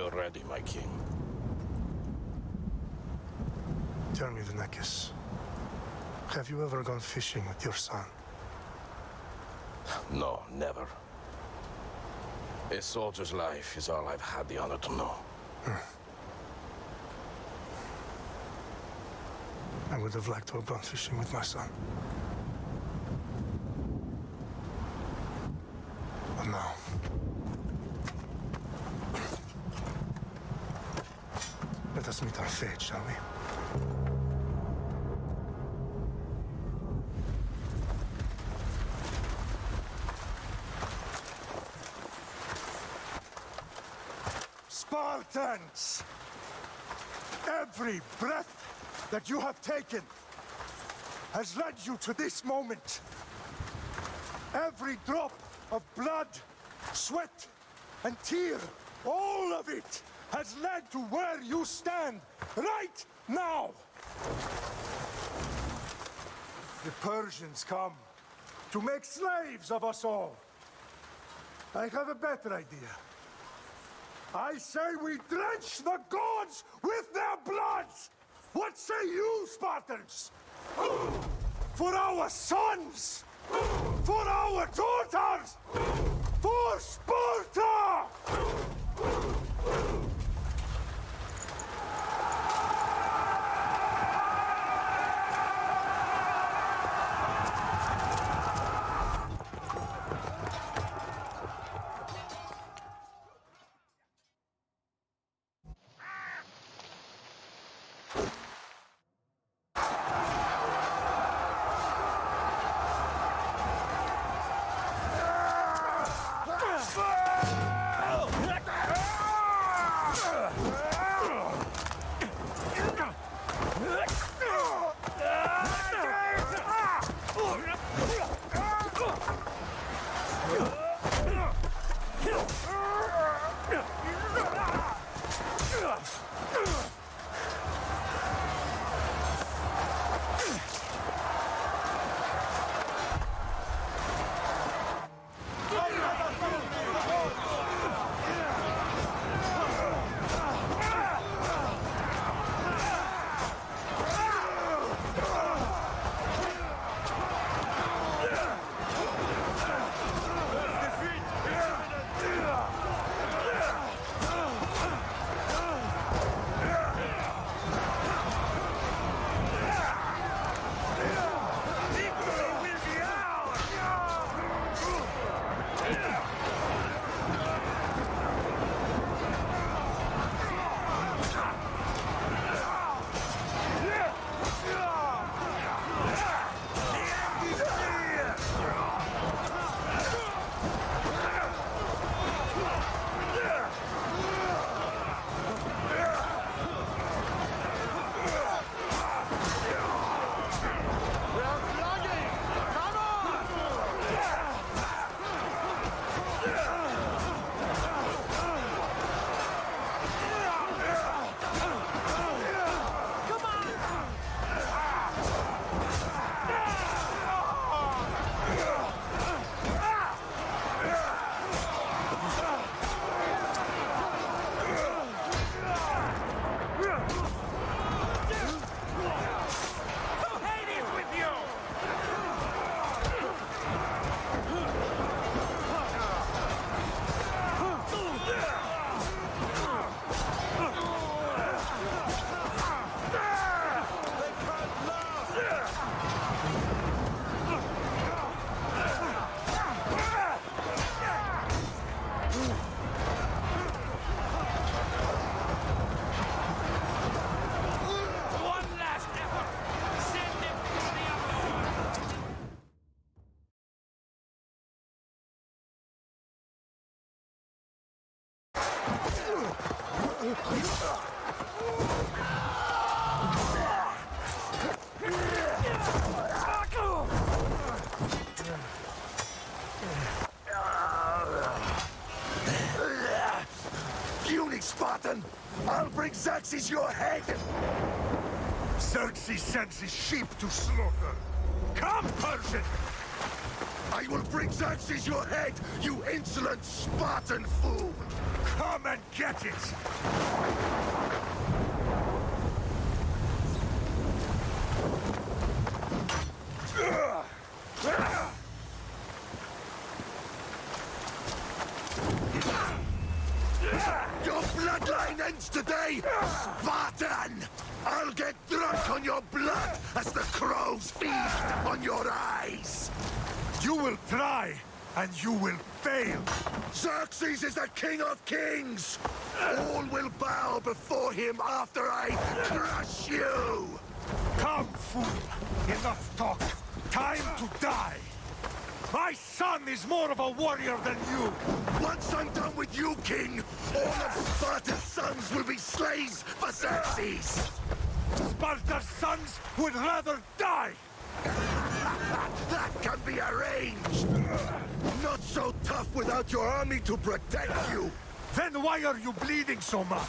you're ready, my king. Tell me, Vinekis, have you ever gone fishing with your son? No, never. A soldier's life is all I've had the honor to know. I would have liked to have gone fishing with my son. But no. Let us meet our fate, shall we? Spartans! Every breath that you have taken has led you to this moment. Every drop of blood, sweat, and tear, all of it has led to where you stand right now. The Persians come to make slaves of us all. I have a better idea. I say we drench the gods with their bloods! What say you, Spartans? For our sons! For our daughters! For Sparta! Puny Spartan! I'll bring Xerxes your head! Xerxes sends his sheep to slaughter. Come, Persian! I will bring Xerxes your head, you insolent Spartan fool! Come and get it! Your bloodline ends today, Spartan! I'll get drunk on your blood as the crows feast on your eyes! You will try, and you will fail. Xerxes is the king of kings! All will bow before him after I crush you! Come, fool! Enough talk. Time to die! My son is more of a warrior than you! Once I'm done with you, king, all of Sparta's sons will be slaves for Xerxes! Sparta's sons would rather die! That can be arranged! Not so tough without your army to protect you! Then why are you bleeding so much?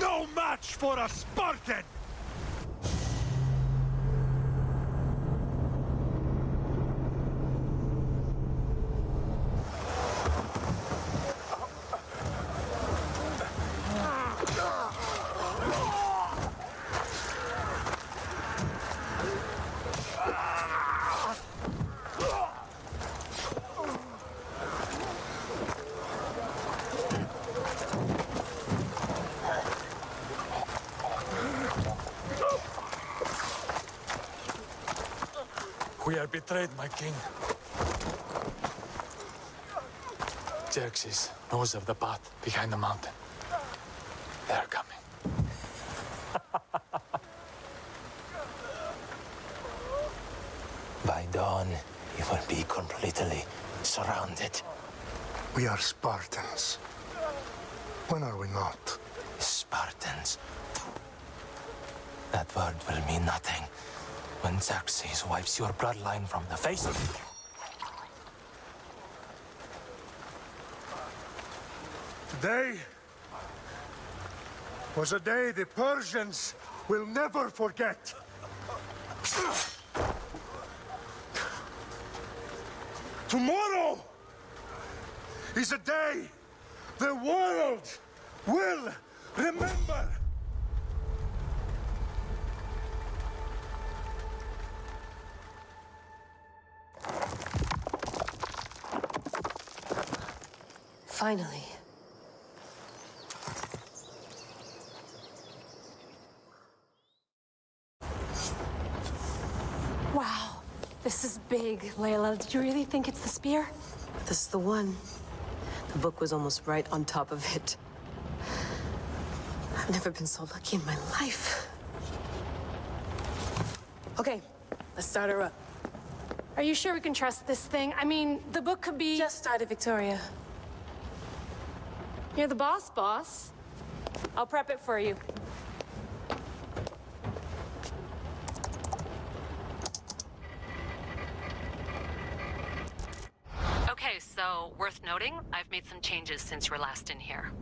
No match for a Spartan! We are betrayed, my king. Xerxes knows of the path behind the mountain. They are coming. By dawn, you will be completely surrounded. We are Spartans. When are we not? Spartans. That word will mean nothing when Xerxes wipes your bloodline from the face of you. Today was a day the Persians will never forget. Tomorrow is a day the world will remember. Finally. Wow, this is big, Layla. Did you really think it's the spear? This is the one. The book was almost right on top of it. I've never been so lucky in my life. Okay, let's start her up. Are you sure we can trust this thing? I mean, the book could be... Just started, Victoria. You're the boss. I'll prep it for you. Okay, so worth noting, I've made some changes since you were last in here.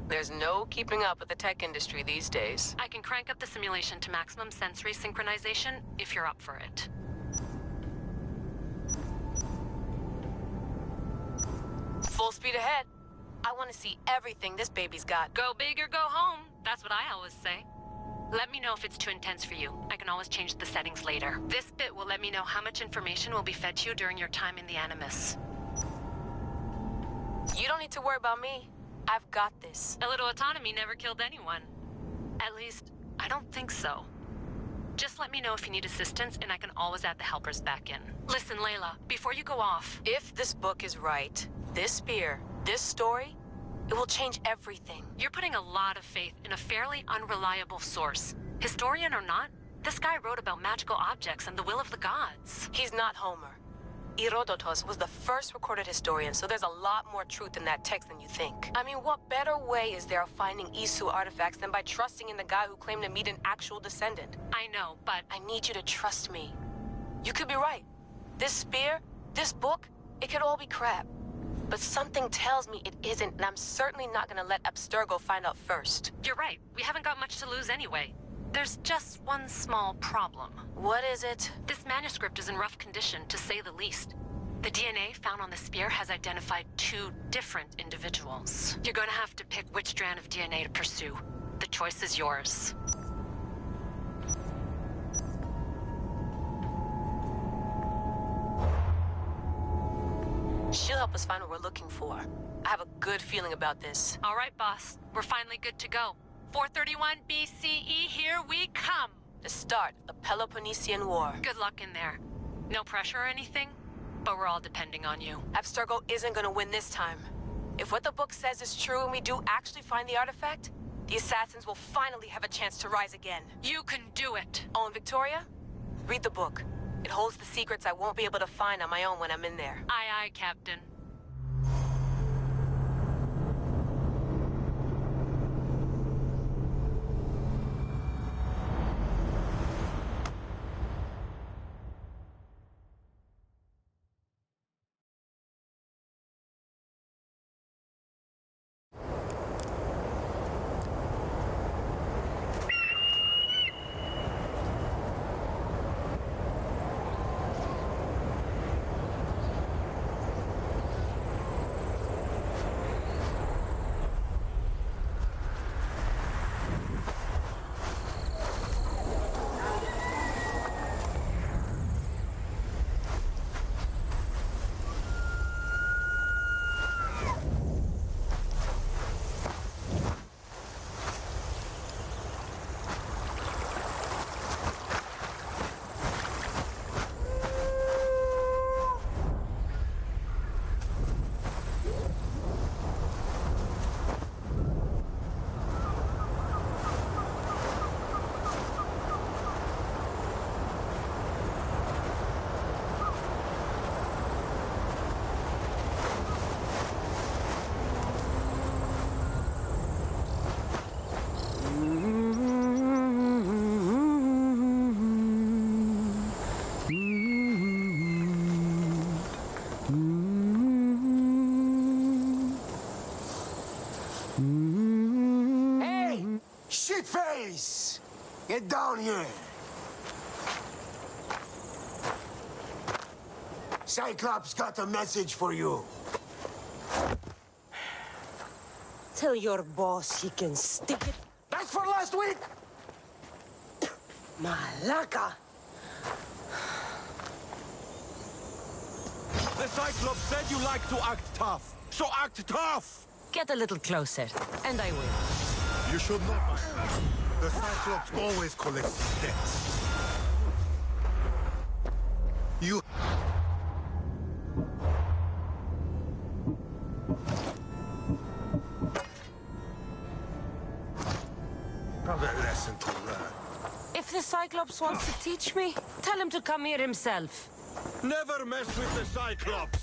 There's no keeping up with the tech industry these days. I can crank up the simulation to maximum sensory synchronization if you're up for it. Full speed ahead. I want to see everything this baby's got. Go big or go home. That's what I always say. Let me know if it's too intense for you. I can always change the settings later. This bit will let me know how much information will be fed to you during your time in the Animus. You don't need to worry about me. I've got this. A little autonomy never killed anyone. At least, I don't think so. Just let me know if you need assistance, and I can always add the helpers back in. Listen, Layla, before you go off... If this book is right, this spear, this story, it will change everything. You're putting a lot of faith in a fairly unreliable source. Historian or not, this guy wrote about magical objects and the will of the gods. He's not Homer. Herodotus was the first recorded historian, so there's a lot more truth in that text than you think. I mean, what better way is there of finding Isu artifacts than by trusting in the guy who claimed to meet an actual descendant? I know, but... I need you to trust me. You could be right. This spear, this book, it could all be crap. But something tells me it isn't, and I'm certainly not gonna let Abstergo find out first. You're right. We haven't got much to lose anyway. There's just one small problem. What is it? This manuscript is in rough condition, to say the least. The DNA found on the spear has identified 2 different individuals. You're gonna have to pick which strand of DNA to pursue. The choice is yours. She'll help us find what we're looking for. I have a good feeling about this. All right, boss. We're finally good to go. 431 BCE, here we come! The start of the Peloponnesian War. Good luck in there. No pressure or anything, but we're all depending on you. Abstergo isn't gonna win this time. If what the book says is true and we do actually find the artifact, the assassins will finally have a chance to rise again. You can do it! Oh, and Victoria? Read the book. It holds the secrets I won't be able to find on my own when I'm in there. Aye, aye, Captain. Hey! Shitface! Get down here! Cyclops got a message for you. Tell your boss he can stick it. That's for last week! Malaka! The Cyclops said you like to act tough, so act tough! Get a little closer, and I will. You should not. The Cyclops always collects debts. You... Have a lesson to learn. If the Cyclops wants to teach me, tell him to come here himself. Never mess with the Cyclops!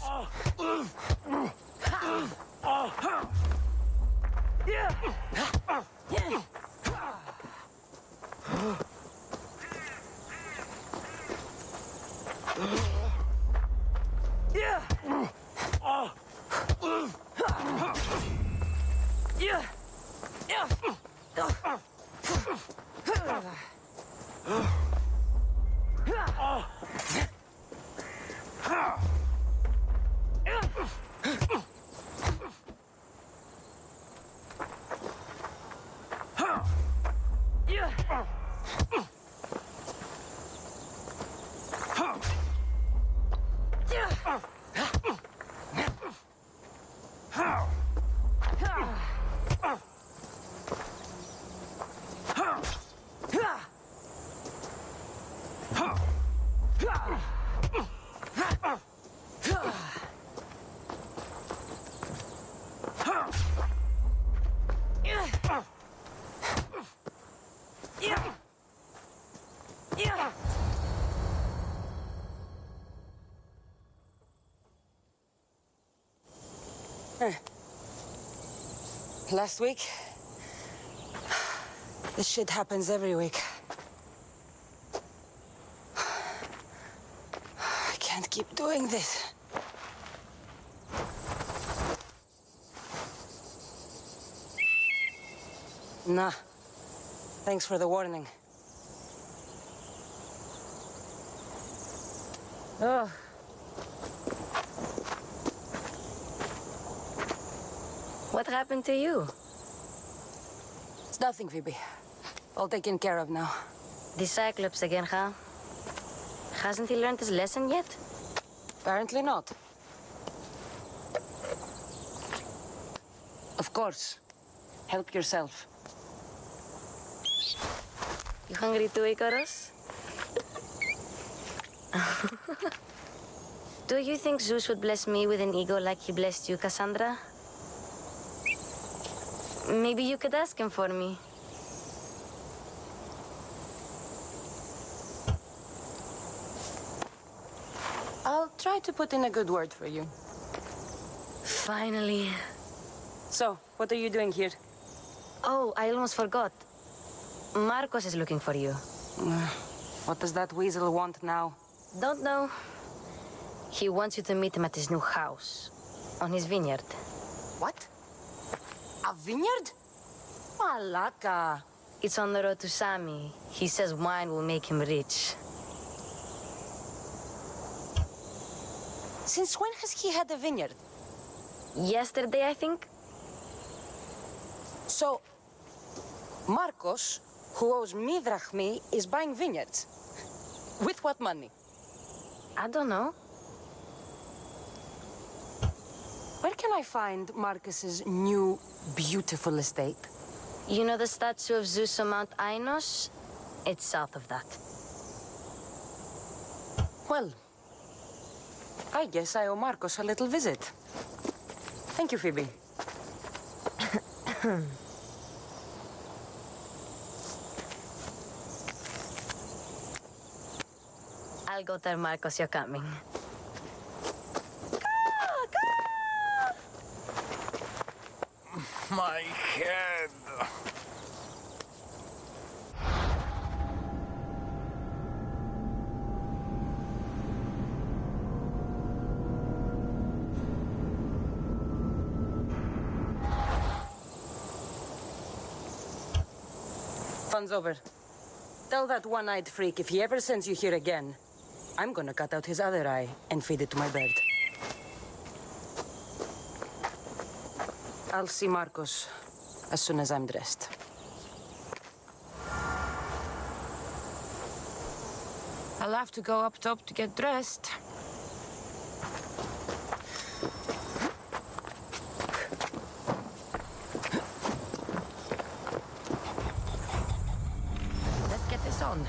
Last week? This shit happens every week. I can't keep doing this. Nah. Thanks for the warning. Oh. What happened to you? It's nothing, Phoebe. All taken care of now. The Cyclops again, huh? Hasn't he learned his lesson yet? Apparently not. Of course. Help yourself. You hungry too, Icarus? Do you think Zeus would bless me with an ego like he blessed you, Cassandra? Maybe you could ask him for me. I'll try to put in a good word for you. Finally. So, what are you doing here? Oh, I almost forgot. Marcos is looking for you. What does that weasel want now? Don't know. He wants you to meet him at his new house. On his vineyard. What? A vineyard? Malaka. It's on the road to Sami. He says wine will make him rich. Since when has he had a vineyard? Yesterday, I think. So, Marcos, who owes me drachmi, is buying vineyards. With what money? I don't know. Where can I find Marcus's new, beautiful estate? You know the statue of Zeus on Mount Ainos? It's south of that. Well, I guess I owe Marcos a little visit. Thank you, Phoebe. I'll go tell Marcos you're coming. My head. Fun's over. Tell that one-eyed freak if he ever sends you here again, I'm gonna cut out his other eye and feed it to my bird. I'll see Marcos as soon as I'm dressed. I'll have to go up top to get dressed. Let's get this on.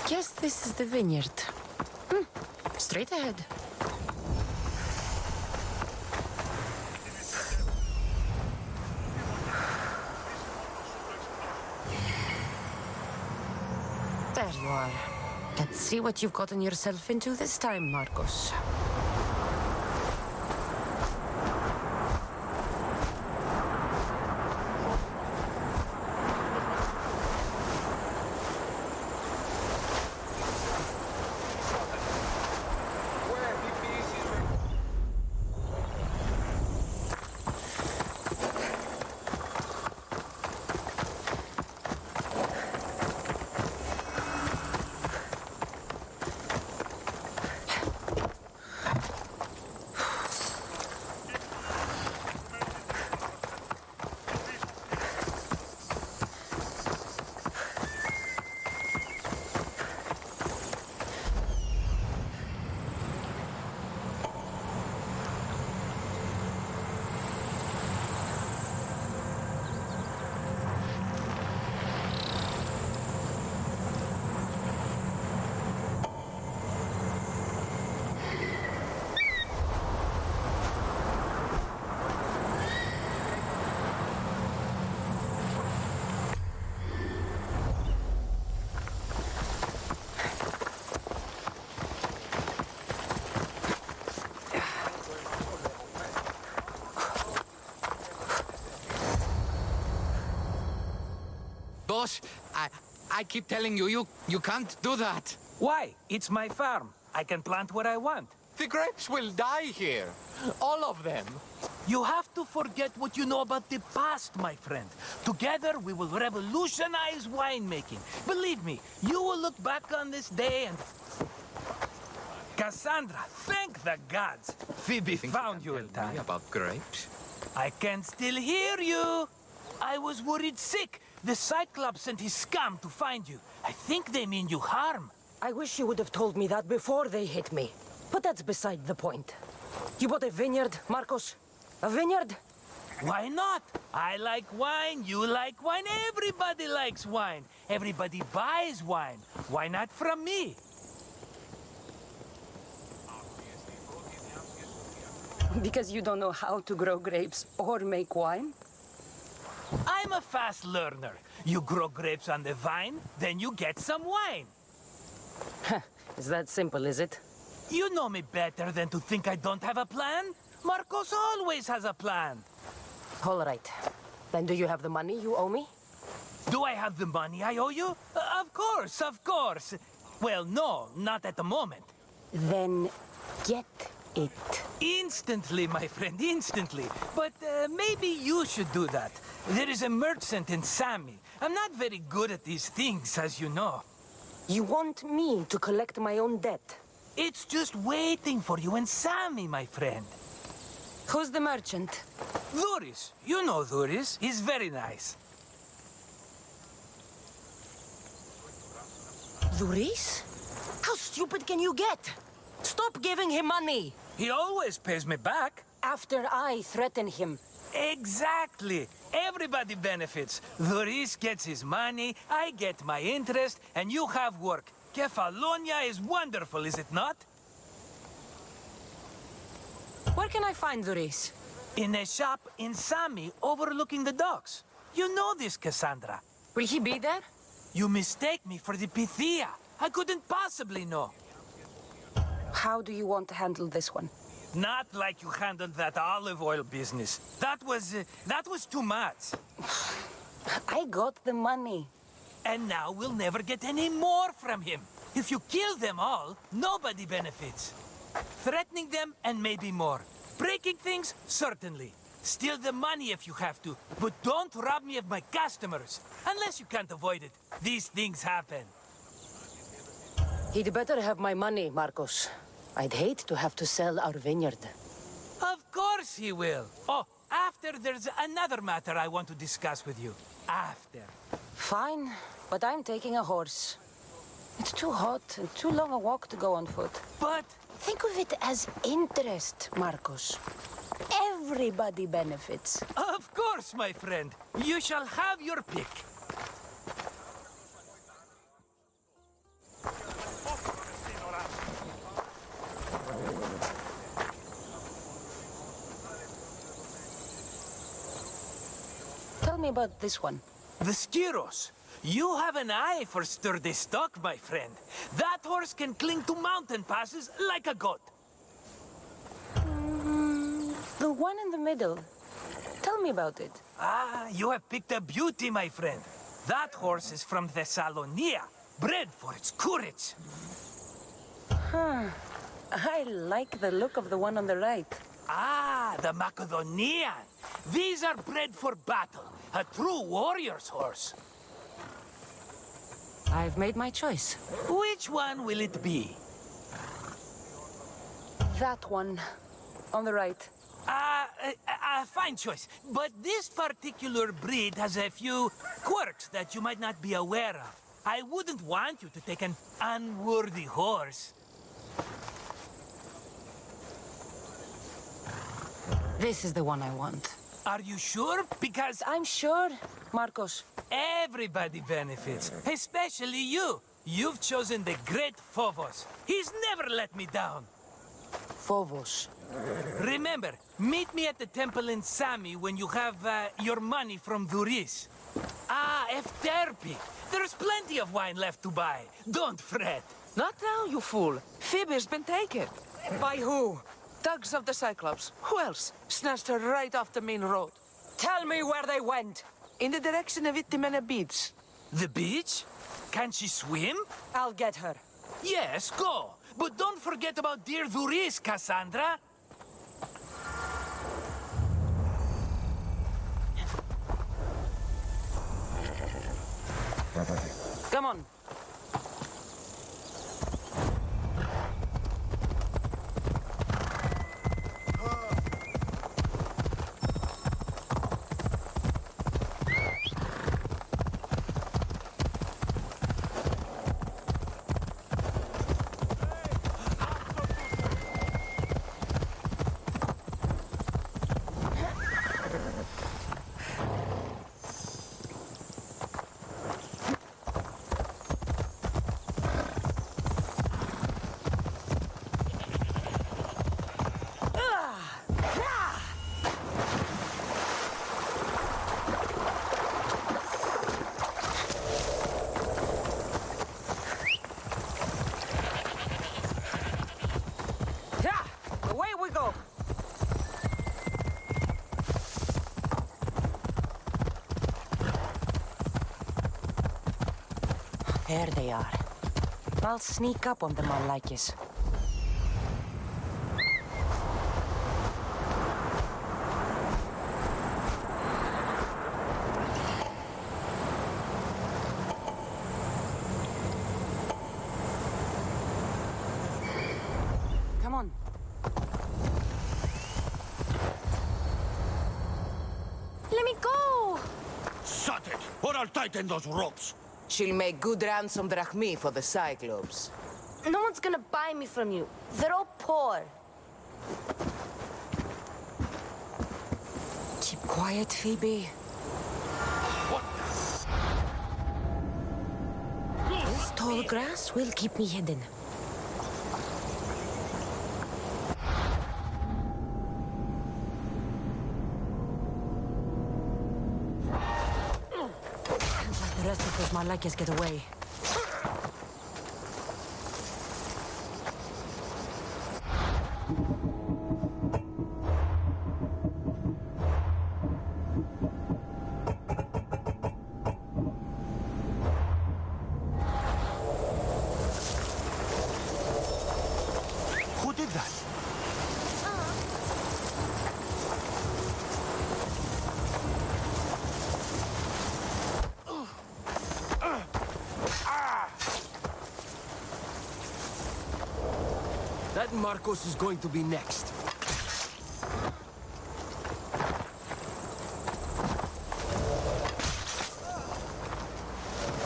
Guess this is the vineyard. Straight ahead. There you are. Let's see what you've gotten yourself into this time, Marcos. Boss, I keep telling you, you can't do that. Why? It's my farm. I can plant what I want. The grapes will die here. All of them. You have to forget what you know about the past, my friend. Together, we will revolutionize winemaking. Believe me, you will look back on this day and... Cassandra, thank the gods. Phoebe found you in time. About grapes? I can still hear you. I was worried sick. The Cyclops sent his scum to find you. I think they mean you harm. I wish you would have told me that before they hit me. But that's beside the point. You bought a vineyard, Marcos? A vineyard? Why not? I like wine, you like wine, everybody likes wine. Everybody buys wine. Why not from me? Because you don't know how to grow grapes or make wine? I'm a fast learner. You grow grapes on the vine, then you get some wine. Is that simple, is it? You know me better than to think I don't have a plan. Marcos always has a plan. All right. Then do you have the money you owe me? Do I have the money I owe you? Of course, of course. Well, no, not at the moment. Then get it. Instantly, my friend, instantly. But maybe you should do that. There is a merchant in Sami. I'm not very good at these things, as you know. You want me to collect my own debt? It's just waiting for you in Sami, my friend. Who's the merchant? Dhuris. You know Dhuris. He's very nice. Dhuris? How stupid can you get? Stop giving him money! He always pays me back. After I threaten him. Exactly. Everybody benefits. Dhuris gets his money, I get my interest, and you have work. Kefalonia is wonderful, is it not? Where can I find Dhuris? In a shop in Sami, overlooking the docks. You know this, Cassandra. Will he be there? You mistake me for the Pythia. I couldn't possibly know. How do you want to handle this one? Not like you handled that olive oil business. That was too much. I got the money. And now we'll never get any more from him. If you kill them all, nobody benefits. Threatening them, and maybe more. Breaking things, certainly. Steal the money if you have to, but don't rob me of my customers. Unless you can't avoid it. These things happen. He'd better have my money, Marcos. I'd hate to have to sell our vineyard. Of course he will. Oh, after there's another matter I want to discuss with you. After. Fine, but I'm taking a horse. It's too hot and too long a walk to go on foot. But... think of it as interest, Marcos. Everybody benefits. Of course, my friend. You shall have your pick. me about this one. The Skiros. You have an eye for sturdy stock, my friend. That horse can cling to mountain passes like a goat. The one in the middle. Tell me about it. Ah, you have picked a beauty, my friend. That horse is from Thessalonia, bred for its courage. Huh. I like the look of the one on the right. Ah, the Macedonian. These are bred for battle. A true warrior's horse. I've made my choice. Which one will it be? That one. On the right. Fine choice. But this particular breed has a few quirks that you might not be aware of. I wouldn't want you to take an unworthy horse. This is the one I want. Are you sure? Because I'm sure, Marcos. everybody benefits, especially you. You've chosen the great Phobos. He's never let me down. Phobos. Remember, meet me at the temple in Sami when you have your money from Duris. Ah, Efterpi. There's plenty of wine left to buy. Don't fret. Not now, you fool. Phoebe's been taken. By who? Thugs of the Cyclops. Who else? Snatched her right off the main road. Tell me where they went. In the direction of Itimena Beach. The beach? Can she swim? I'll get her. Yes, go. But don't forget about dear Duris, Cassandra. Come on. There they are. I'll sneak up on them on Lycus. Come on. Let me go! Shut it, or I'll tighten those ropes. She'll make good ransom drachmi for the Cyclops. No one's gonna buy me from you. They're all poor. Keep quiet, Phoebe. This tall grass will keep me hidden. Can't let the rest of those Malakas get away. Who did that? That Marcos is going to be next.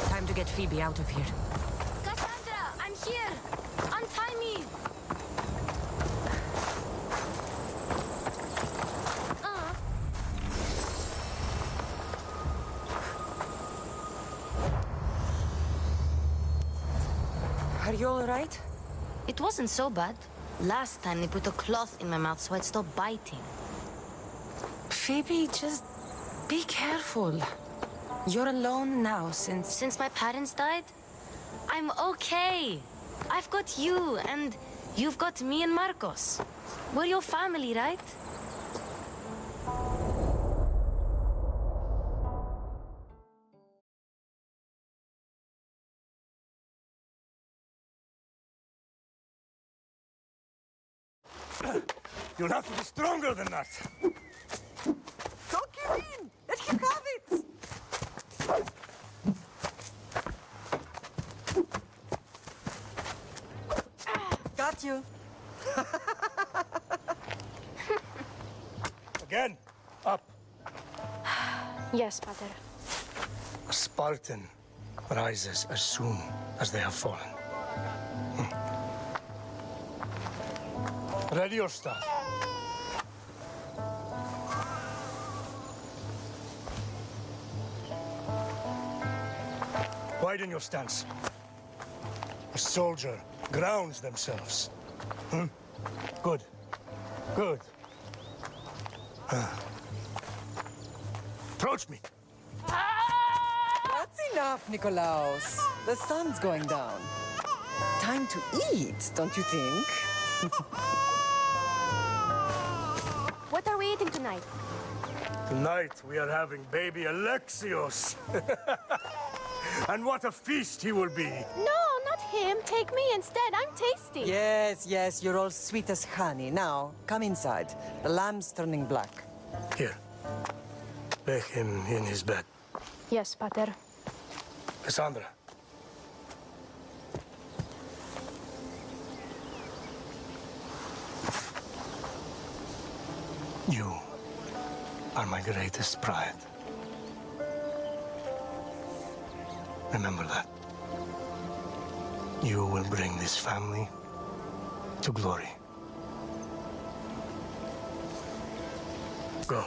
Time to get Phoebe out of here. Cassandra, I'm here! Untie me! Are you all right? It wasn't so bad. Last time they put a cloth in my mouth so I'd stop biting. Phoebe, just Be careful. You're alone now Since my parents died? I'm okay. I've got you, and you've got me and Marcos. We're your family, right? You'll have to be stronger than that. Don't give in! Let him have it! Got you. Again, up. Yes, Pater. A Spartan rises as soon as they have fallen. Ready your staff. Widen your stance. A soldier grounds themselves. Good. Good. Approach me. That's enough, Nikolaos. The sun's going down. Time to eat, don't you think? What are we eating tonight? Tonight we are having baby Alexios. And what a feast he will be. No, not him. Take me instead. I'm tasty. Yes, yes, you're all sweet as honey. Now, come inside. The lamb's turning black. Here. Lay him in his bed. Yes, Pater. Cassandra. You are my greatest pride. Remember that. You will bring this family to glory. Go.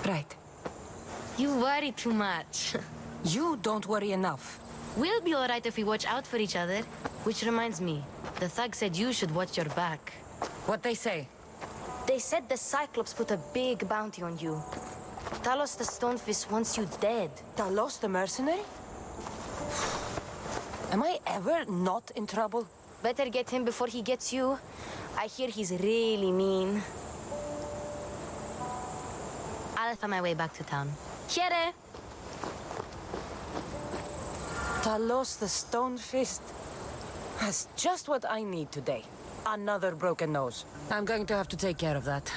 Right. You worry too much. You don't worry enough. We'll be all right if we watch out for each other. Which reminds me, the thug said you should watch your back. What they say? They said the Cyclops put a big bounty on you. Talos the Stonefist wants you dead. Talos the mercenary? Am I ever not in trouble? Better get him before he gets you. I hear he's really mean. I'll find my way back to town. Here! Talos the Stonefist? That's just what I need today. Another broken nose. I'm going to have to take care of that.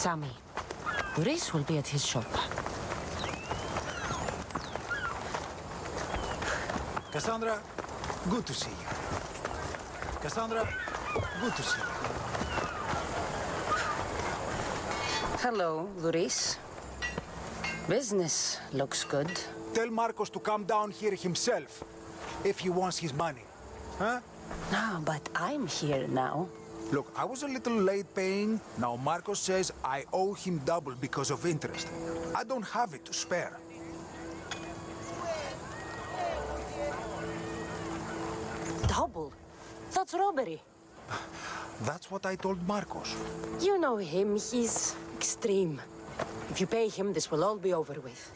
Sammy. Reese will be at his shop. Cassandra, good to see you. Cassandra, good to see you. Hello, Luis. Business looks good. Tell Marcos to come down here himself, if he wants his money. Huh? No, but I'm here now. Look, I was a little late paying. Now Marcos says I owe him double because of interest. I don't have it to spare. Double? That's robbery. That's what I told Marcos. You know him, he's extreme. If you pay him, this will all be over with.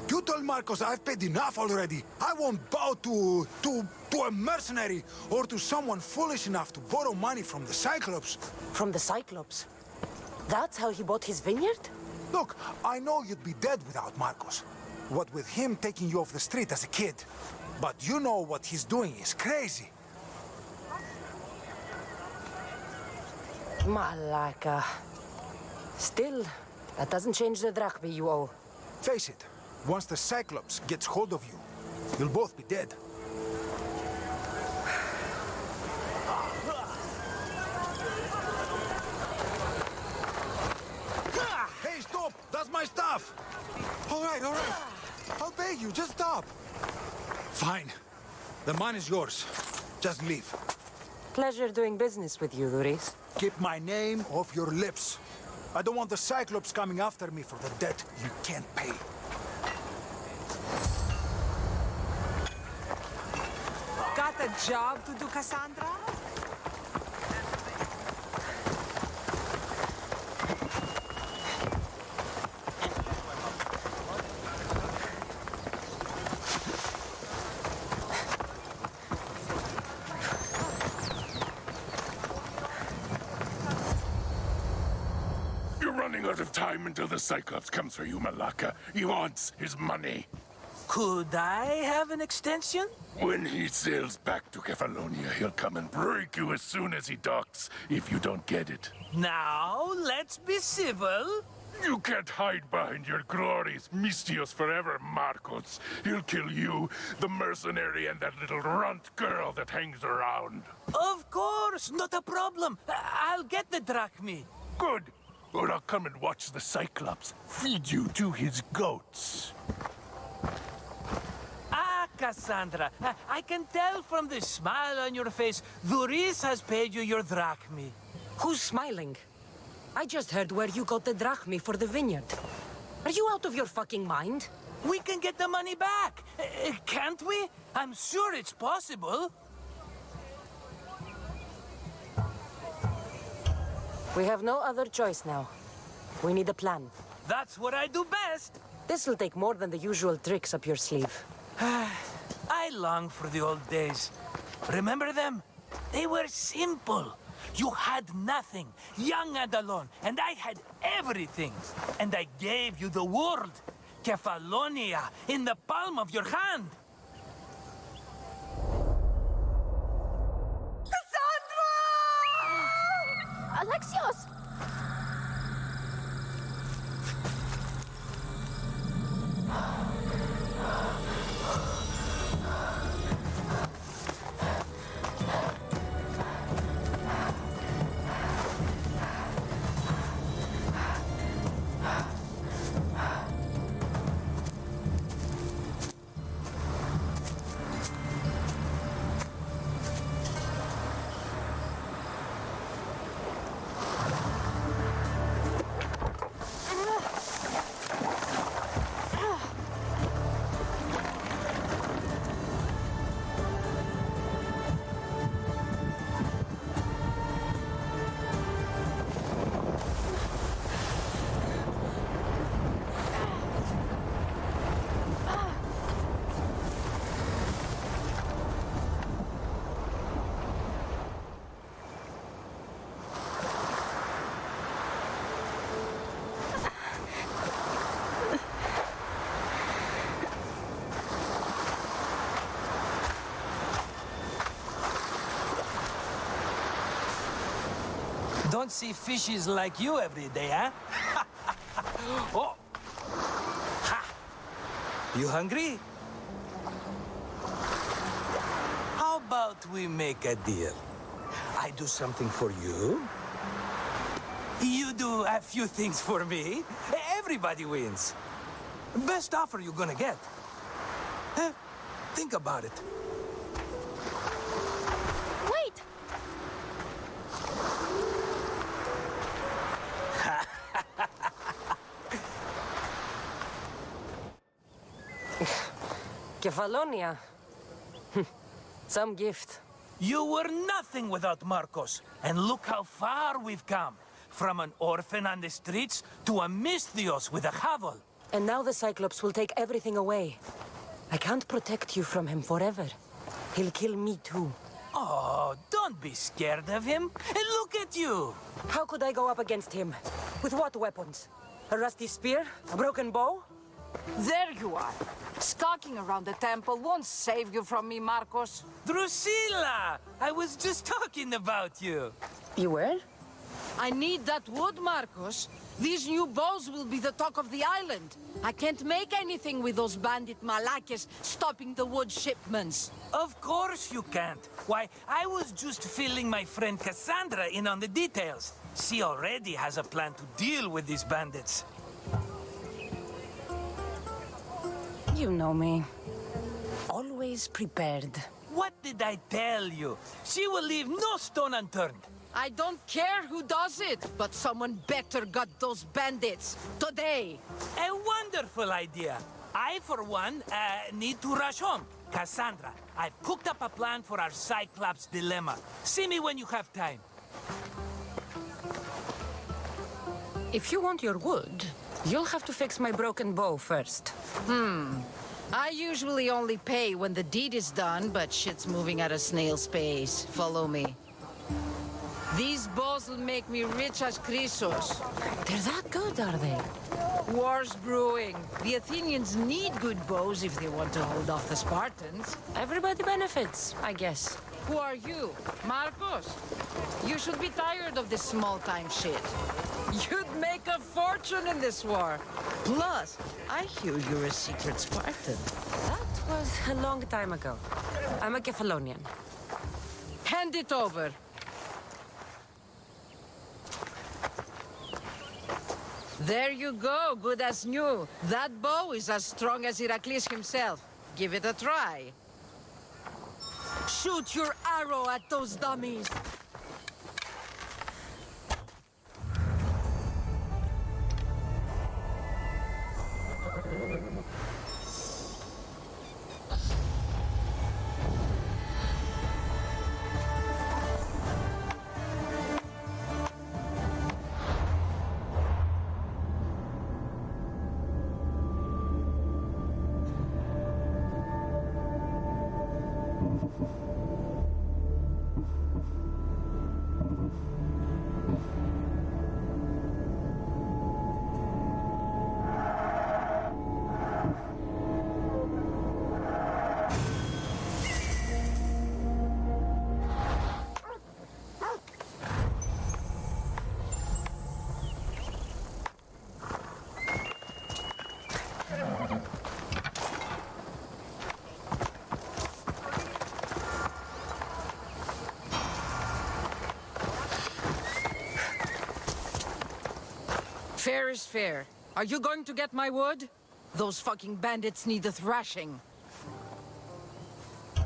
You told Marcos I've paid enough already. I won't bow to a mercenary or to someone foolish enough to borrow money from the Cyclops. From the Cyclops? That's how he bought his vineyard? Look, I know you'd be dead without Marcos. What with him taking you off the street as a kid. But you know what he's doing is crazy. Malaka. Still, that doesn't change the drachma you owe. Face it, once the Cyclops gets hold of you, you'll both be dead. Hey, stop! That's my stuff! All right. I'll pay you, just stop. Fine. The money is yours. Just leave. Pleasure doing business with you, Luis. Keep my name off your lips. I don't want the Cyclops coming after me for the debt you can't pay. Got a job to do, Cassandra? You're running out of time until the Cyclops comes for you, Malaka. He wants his money. Could I have an extension? When he sails back to Kefalonia, he'll come and break you as soon as he docks, if you don't get it. Now, let's be civil. You can't hide behind your glories, Mistios forever, Marcos. He'll kill you, the mercenary, and that little runt girl that hangs around. Of course, not a problem. I'll get the drachmi. Good. Or I'll come and watch the Cyclops feed you to his goats. Cassandra, I can tell from the smile on your face, Luis has paid you your drachmi. Who's smiling? I just heard where you got the drachmi for the vineyard. Are you out of your fucking mind? We can get the money back, can't we? I'm sure it's possible. We have no other choice now. We need a plan. That's what I do best. This'll take more than the usual tricks up your sleeve. I long for the old days. Remember them? They were simple. You had nothing, young and alone, and I had everything. And I gave you the world, Kefalonia, in the palm of your hand. Cassandra! Alexios! Don't see fishes like you every day, huh? Oh! Ha! You hungry? How about we make a deal? I do something for you. You do a few things for me. Everybody wins. Best offer you're gonna get. Think about it. Wait! Kefalonia. Some gift. You were nothing without Marcos. And look how far we've come. From an orphan on the streets to a Misthios with a hovel. And now the Cyclops will take everything away. I can't protect you from him forever. He'll kill me too. Oh, don't be scared of him. And look at you. How could I go up against him? With what weapons? A rusty spear? A broken bow? There you are. Skulking around the temple won't save you from me, Marcos. Drusilla! I was just talking about you. You were? I need that wood, Marcos. These new bows will be the talk of the island. I can't make anything with those bandit malakes stopping the wood shipments. Of course you can't. Why, I was just filling my friend Cassandra in on the details. She already has a plan to deal with these bandits. You know me. Always prepared. What did I tell you? She will leave no stone unturned. I don't care who does it, but someone better got those bandits. Today. A wonderful idea. I, for one, need to rush home. Cassandra, I've cooked up a plan for our Cyclops dilemma. See me when you have time. If you want your wood, you'll have to fix my broken bow first. I usually only pay when the deed is done, but shit's moving at a snail's pace. Follow me. These bows will make me rich as Chrysos. They're that good, are they? War's brewing. The Athenians need good bows if they want to hold off the Spartans. Everybody benefits, I guess. Who are you? Marcos? You should be tired of this small-time shit. You'd make a fortune in this war. Plus, I hear you're a secret Spartan. That was a long time ago. I'm a Kefalonian. Hand it over. There you go, good as new. That bow is as strong as Heracles himself. Give it a try. Shoot your arrow at those dummies. Fair is fair. Are you going to get my wood? Those fucking bandits need a thrashing.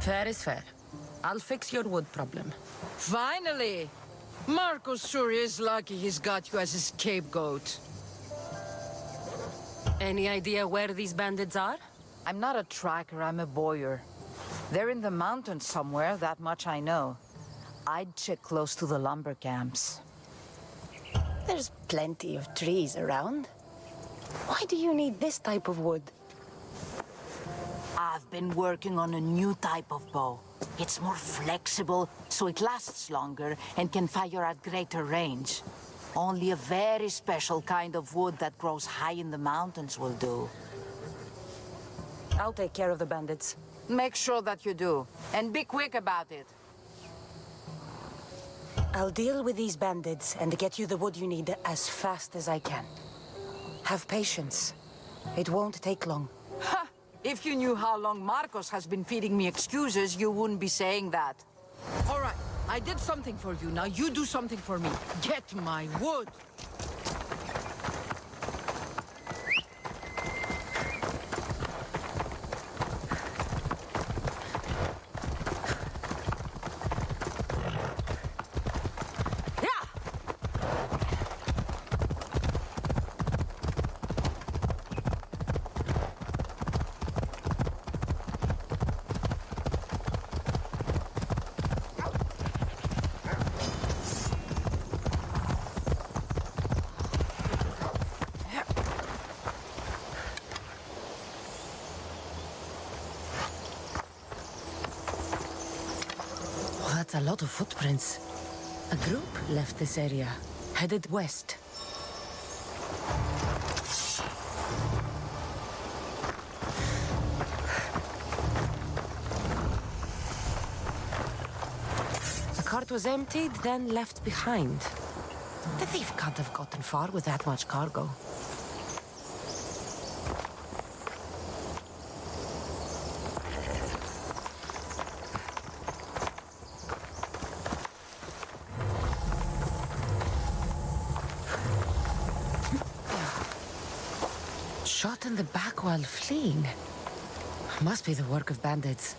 Fair is fair. I'll fix your wood problem. Finally! Marcos sure is lucky he's got you as his scapegoat. Any idea where these bandits are? I'm not a tracker, I'm a boyer. They're in the mountains somewhere, that much I know. I'd check close to the lumber camps. There's plenty of trees around. Why do you need this type of wood? I've been working on a new type of bow. It's more flexible, so it lasts longer and can fire at greater range. Only a very special kind of wood that grows high in the mountains will do. I'll take care of the bandits. Make sure that you do. And be quick about it. I'll deal with these bandits and get you the wood you need as fast as I can. Have patience. It won't take long. Ha! If you knew how long Marcos has been feeding me excuses, you wouldn't be saying that. All right, I did something for you. Now you do something for me. Get my wood. That's a lot of footprints. A group left this area, headed west. The cart was emptied, then left behind. The thief can't have gotten far with that much cargo. Shot in the back while fleeing. Must be the work of bandits.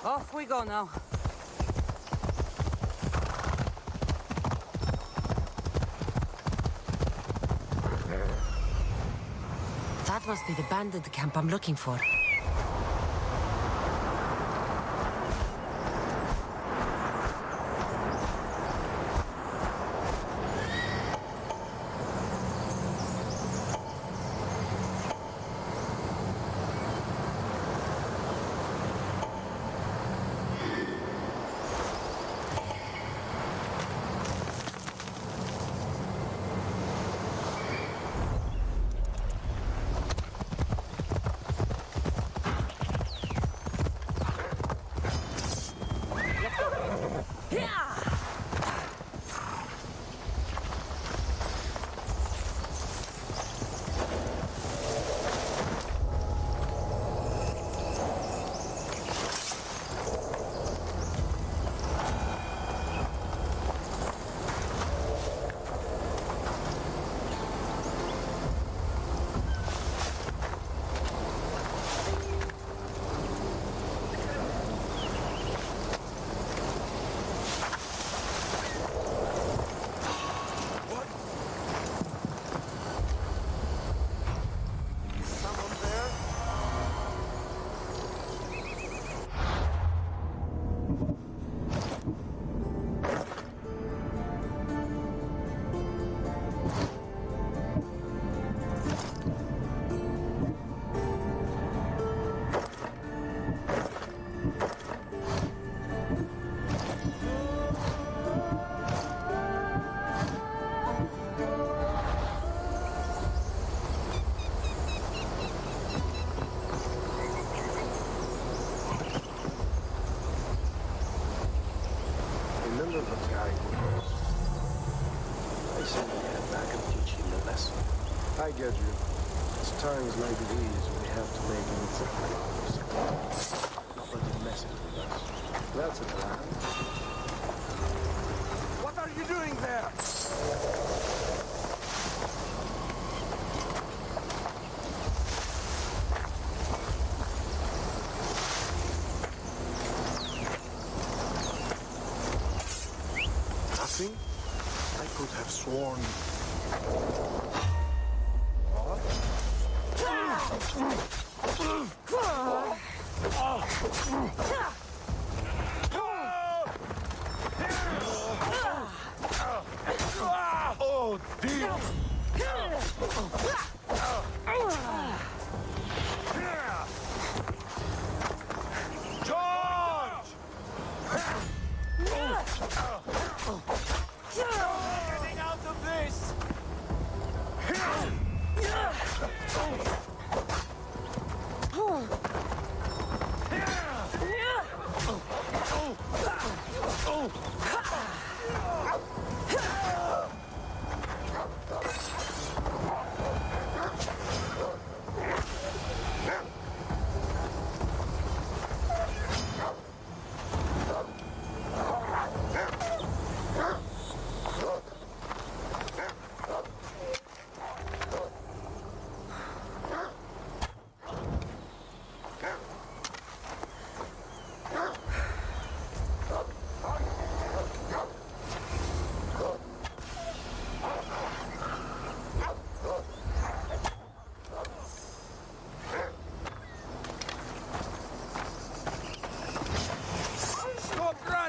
Off we go now. That must be the bandit camp I'm looking for. I get you. As times may be these, we have to make an example. Not let it mess with us. That's a plan. What are you doing there? Nothing? I could have sworn... Oh, dear!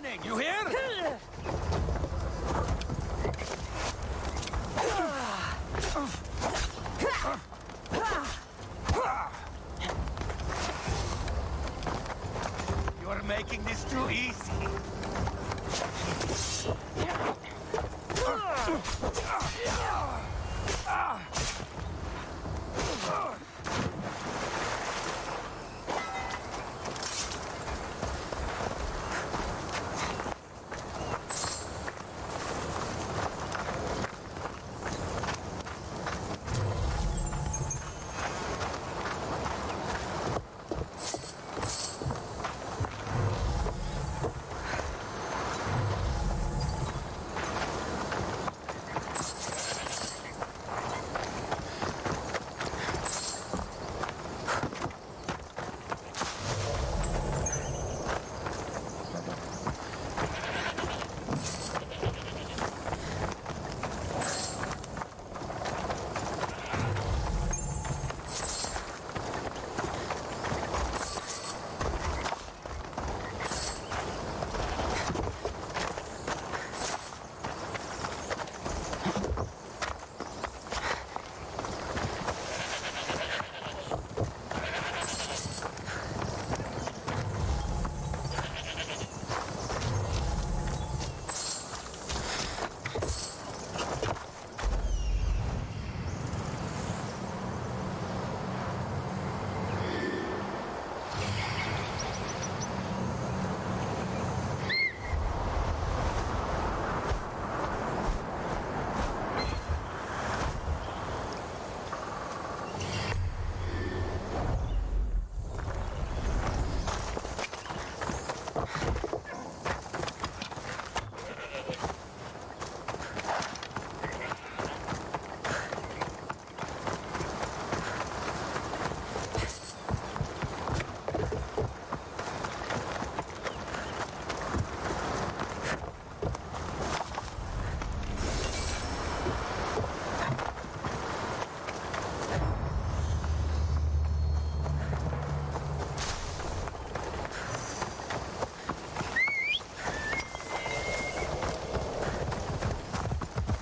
running, you hear? You're making this too easy.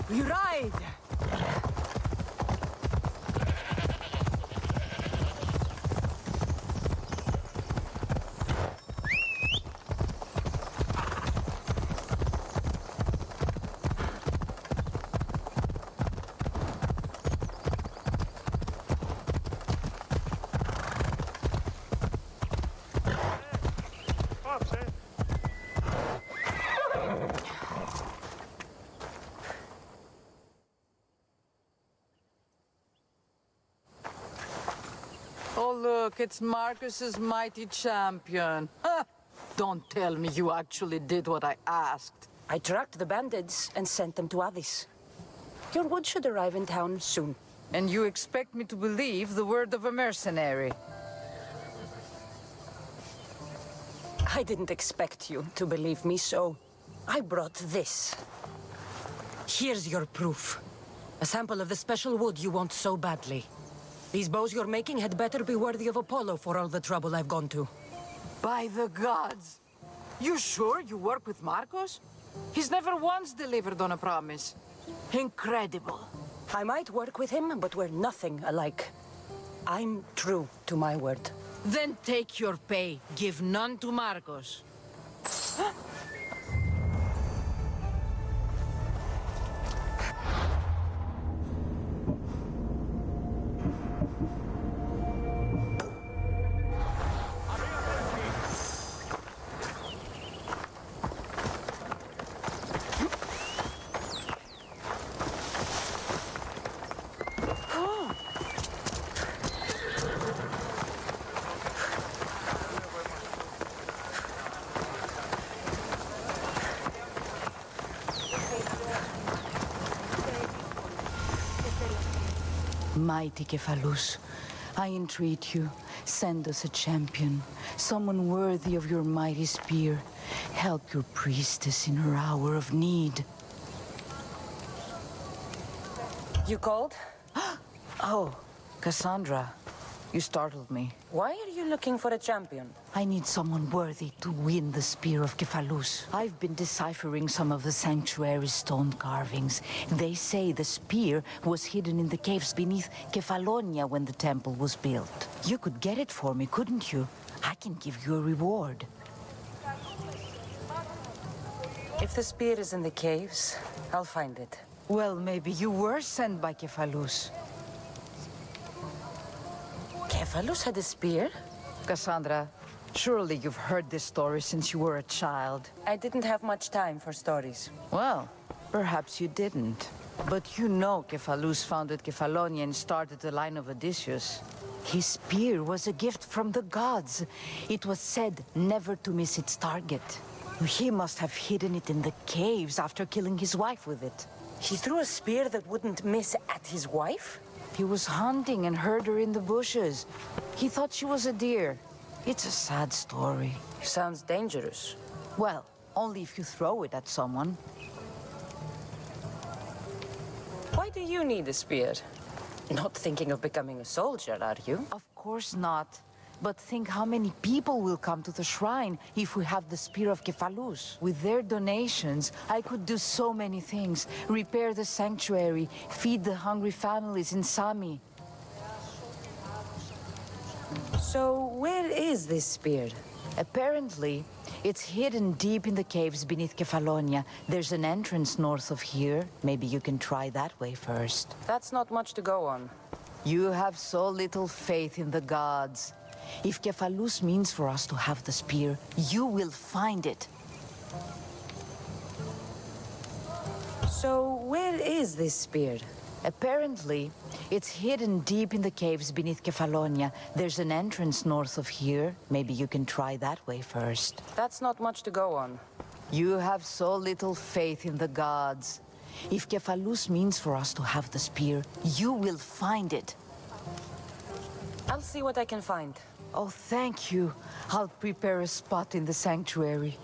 We ride! Oh, look, it's Marcus's mighty champion. Ha! Don't tell me you actually did what I asked. I tracked the bandits and sent them to Odyssey. Your wood should arrive in town soon. And you expect me to believe the word of a mercenary? I didn't expect you to believe me, so I brought this. Here's your proof. A sample of the special wood you want so badly. These bows you're making had better be worthy of Apollo for all the trouble I've gone to. By the gods! You sure you work with Marcos? He's never once delivered on a promise. Incredible. I might work with him, but we're nothing alike. I'm true to my word. Then take your pay. Give none to Marcos. Mighty Cephalus, I entreat you, send us a champion, someone worthy of your mighty spear. Help your priestess in her hour of need. You called? Oh, Cassandra. You startled me. Why are you looking for a champion? I need someone worthy to win the Spear of Kephalus. I've been deciphering some of the sanctuary's stone carvings. They say the spear was hidden in the caves beneath Kefalonia when the temple was built. You could get it for me, couldn't you? I can give you a reward. If the spear is in the caves, I'll find it. Well, maybe you were sent by Kephalus. Kephalus had a spear? Cassandra, surely you've heard this story since you were a child. I didn't have much time for stories. Well, perhaps you didn't. But you know Kephalus founded Kefalonia and started the line of Odysseus. His spear was a gift from the gods. It was said never to miss its target. He must have hidden it in the caves after killing his wife with it. He threw a spear that wouldn't miss at his wife? He was hunting and heard her in the bushes. He thought she was a deer. It's a sad story. Sounds dangerous. Well, only if you throw it at someone. Why do you need a spear? Not thinking of becoming a soldier, are you? Of course not. But think how many people will come to the shrine if we have the Spear of Kephalus. With their donations, I could do so many things. Repair the sanctuary, feed the hungry families in Sami. So, where is this spear? Apparently, it's hidden deep in the caves beneath Kefalonia. There's an entrance north of here. Maybe you can try that way first. That's not much to go on. You have so little faith in the gods. If Kephalus means for us to have the spear, you will find it. So, where is this spear? Apparently, it's hidden deep in the caves beneath Kefalonia. There's an entrance north of here. Maybe you can try that way first. That's not much to go on. You have so little faith in the gods. If Kephalus means for us to have the spear, you will find it. I'll see what I can find. Oh, thank you. I'll prepare a spot in the sanctuary.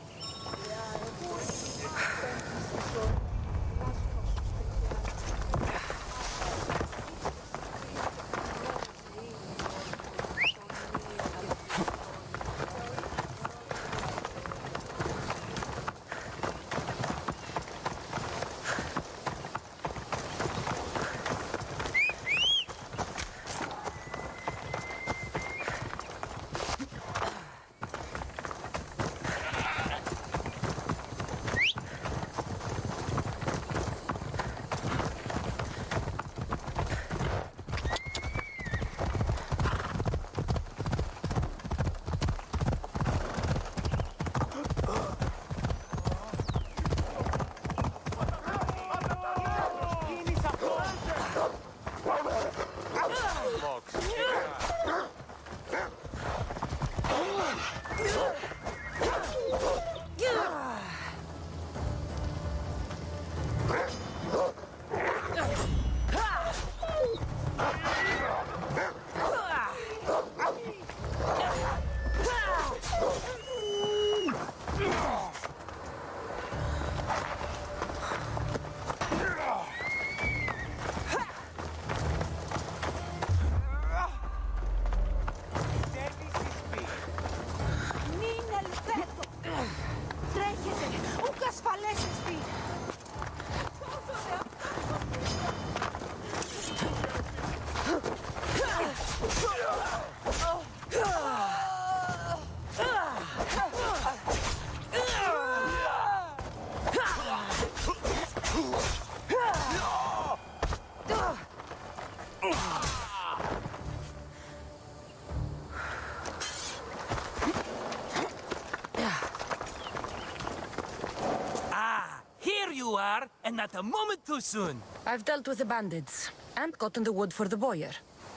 And not a moment too soon. I've dealt with the bandits and gotten the wood for the boiler.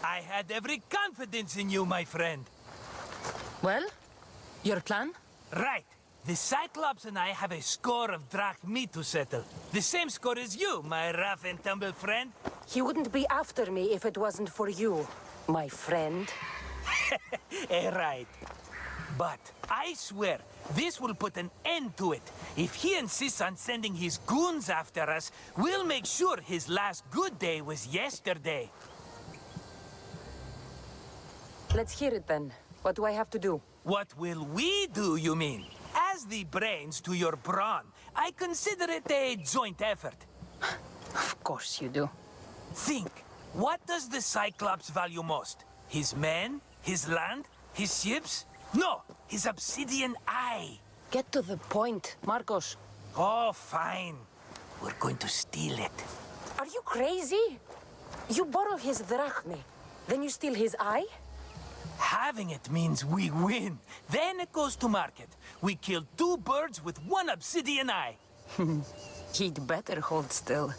I had every confidence in you, my friend. Well, your plan? Right. The Cyclops and I have a score of drachmi to settle. The same score as you, my rough and tumble friend. He wouldn't be after me if it wasn't for you, my friend. Right. But I swear, this will put an end to it. If he insists on sending his goons after us, we'll make sure his last good day was yesterday. Let's hear it then. What do I have to do? What will we do, you mean? As the brains to your brawn, I consider it a joint effort. Of course you do. Think. What does the Cyclops value most? His men? His land? His ships? No, his obsidian eye. Get to the point, Marcos. Oh, fine. We're going to steal it. Are you crazy? You borrow his drachme, then you steal his eye? Having it means we win. Then it goes to market. We kill 2 birds with 1 obsidian eye. He'd better hold still,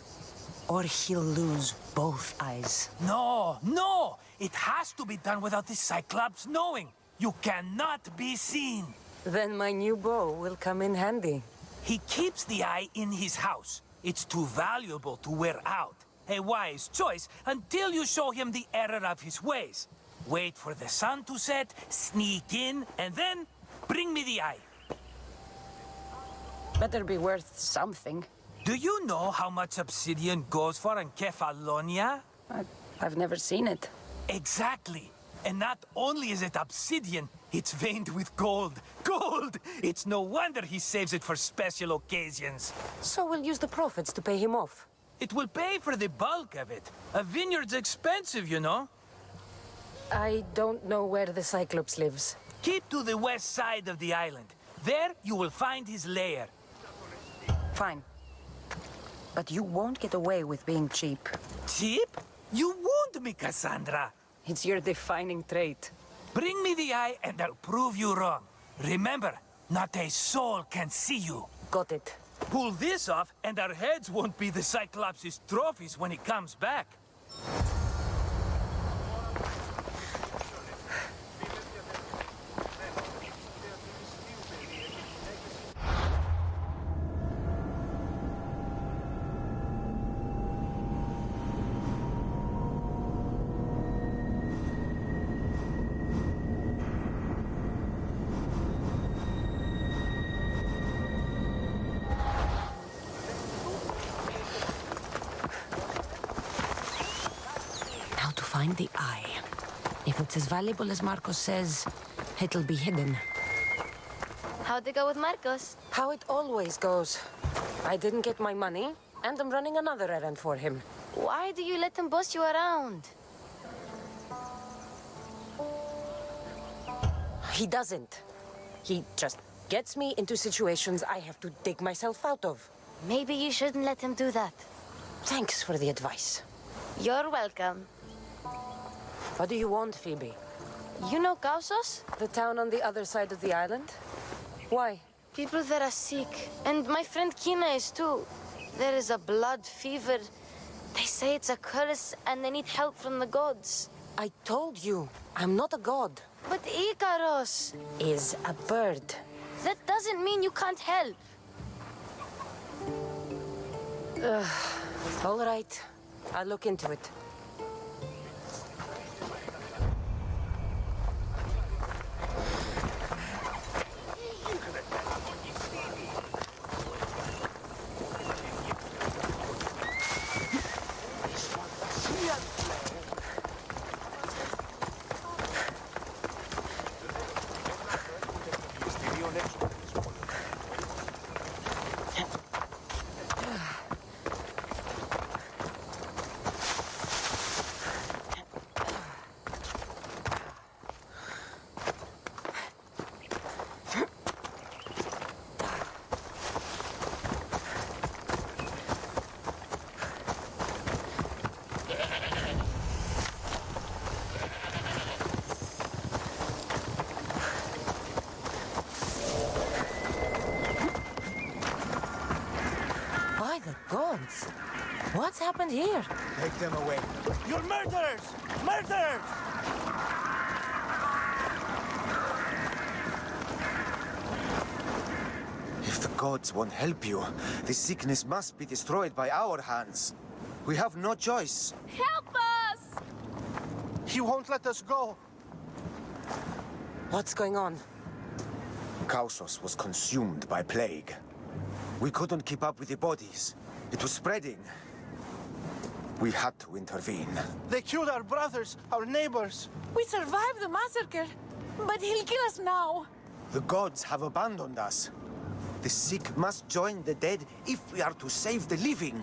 or he'll lose both eyes. No, no! It has to be done without the Cyclops knowing. You cannot be seen. Then my new bow will come in handy. He keeps the eye in his house. It's too valuable to wear out. A wise choice until you show him the error of his ways. Wait for the sun to set, sneak in, and then bring me the eye. Better be worth something. Do you know how much obsidian goes for in Kefalonia? I've never seen it. Exactly. And not only is it obsidian, it's veined with gold. Gold! It's no wonder he saves it for special occasions. So we'll use the profits to pay him off. It will pay for the bulk of it. A vineyard's expensive, you know. I don't know where the Cyclops lives. Keep to the west side of the island. There you will find his lair. Fine. But you won't get away with being cheap. Cheap? You wound me, Cassandra. It's your defining trait. Bring me the eye and I'll prove you wrong. Remember, not a soul can see you. Got it. Pull this off and our heads won't be the Cyclops' trophies when he comes back. Find the eye. If it's as valuable as Marcos says, it'll be hidden. How'd it go with Marcos? How it always goes. I didn't get my money, and I'm running another errand for him. Why do you let him boss you around? He doesn't. He just gets me into situations I have to dig myself out of. Maybe you shouldn't let him do that. Thanks for the advice. You're welcome. What do you want, Phoebe? You know Kausos? The town on the other side of the island? Why? People there are sick. And my friend Kina is too. There is a blood fever. They say it's a curse and they need help from the gods. I told you, I'm not a god. But Ikaros is a bird. That doesn't mean you can't help. All right. I'll look into it. Gods! What's happened here? Take them away. You're murderers! Murderers! If the gods won't help you, the sickness must be destroyed by our hands. We have no choice. Help us! He won't let us go. What's going on? Kausos was consumed by plague. We couldn't keep up with the bodies. It was spreading. We had to intervene. They killed our brothers, our neighbors. We survived the massacre, but he'll kill us now. The gods have abandoned us. The sick must join the dead if we are to save the living.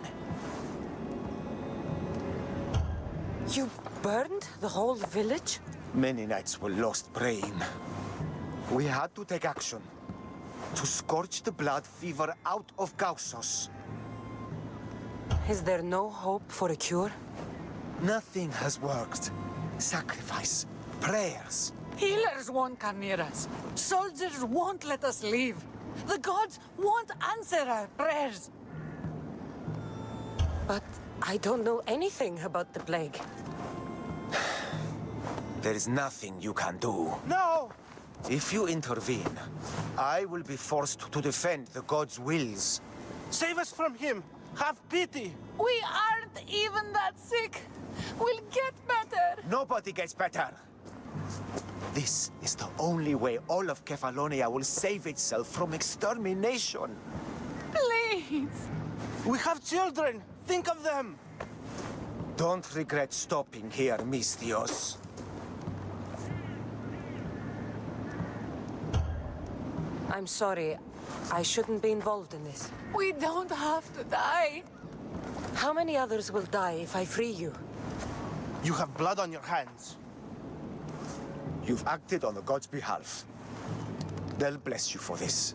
You burned the whole village? Many nights were lost praying. We had to take action. To scorch the blood fever out of Gaussos. Is there no hope for a cure? Nothing has worked. Sacrifice, prayers. Healers won't come near us. Soldiers won't let us leave. The gods won't answer our prayers. But I don't know anything about the plague. There is nothing you can do. No! If you intervene, I will be forced to defend the gods' wills. Save us from him! Have pity! We aren't even that sick. We'll get better. Nobody gets better. This is the only way all of Kefalonia will save itself from extermination. Please. We have children. Think of them. Don't regret stopping here, Mistios. I'm sorry. I shouldn't be involved in this. We don't have to die. How many others will die if I free you? You have blood on your hands. You've acted on the gods' behalf. They'll bless you for this.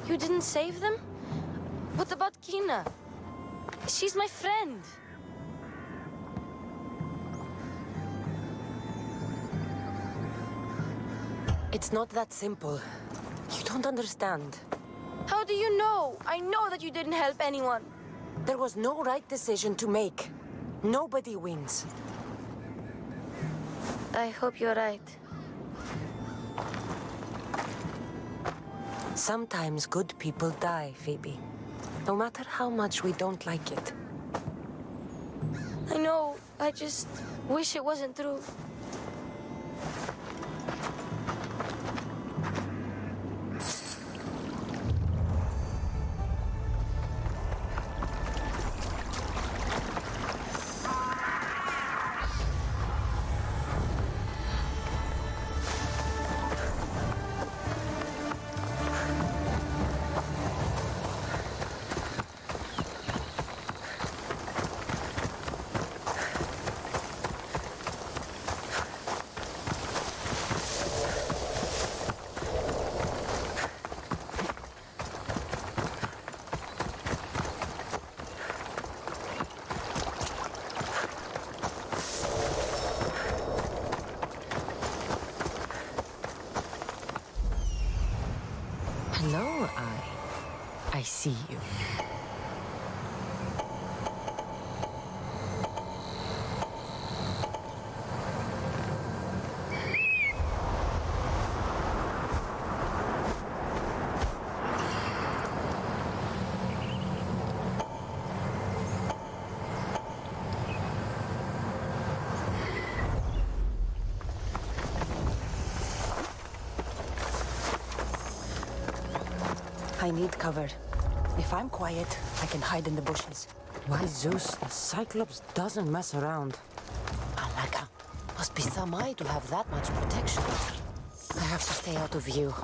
You didn't save them? What about Kina? She's my friend. It's not that simple. You don't understand. How do you know? I know that you didn't help anyone. There was no right decision to make. Nobody wins. I hope you're right. Sometimes good people die, Phoebe. No matter how much we don't like it. I know. I just wish it wasn't true. Hello, I see you. I need cover. If I'm quiet, I can hide in the bushes. Why, Zeus, the Cyclops doesn't mess around. Alaka, must be some eye to have that much protection. I have to stay out of view.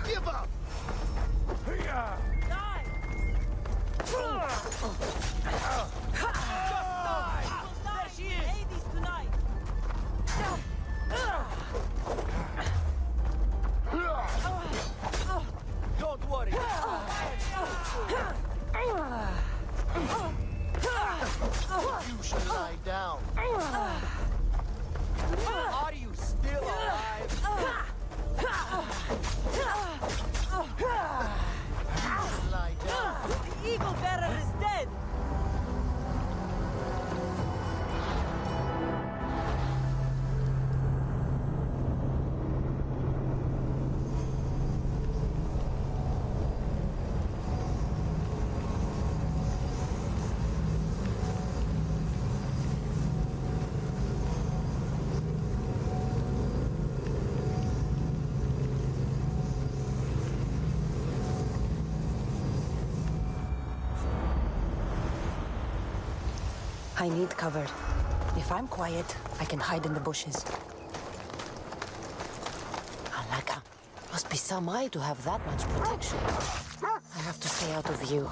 Give up! There she is! Hades tonight! Don't worry. You should lie down. Are you still alive? Lie down. The eagle bearer is dead! I need cover. If I'm quiet, I can hide in the bushes. Alaka, must be some eye to have that much protection. I have to stay out of view.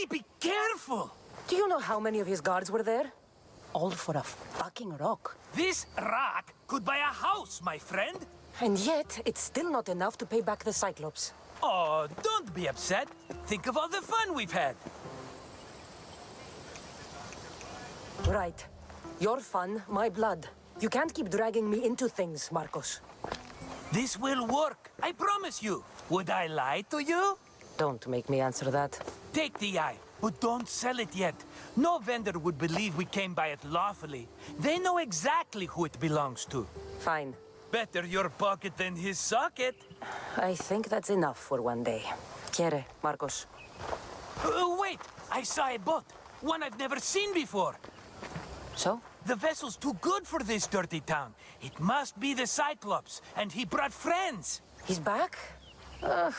Be careful! Do you know how many of his guards were there? All for a fucking rock. This rock could buy a house, my friend. And yet, it's still not enough to pay back the Cyclops. Oh, don't be upset. Think of all the fun we've had. Right. Your fun, my blood. You can't keep dragging me into things, Marcos. This will work, I promise you. Would I lie to you? Don't make me answer that. Take the eye, but don't sell it yet. No vendor would believe we came by it lawfully. They know exactly who it belongs to. Fine. Better your pocket than his socket. I think that's enough for one day. Quiere, Marcos. Wait! I saw a boat. One I've never seen before. So? The vessel's too good for this dirty town. It must be the Cyclops, and he brought friends. He's back? Ugh.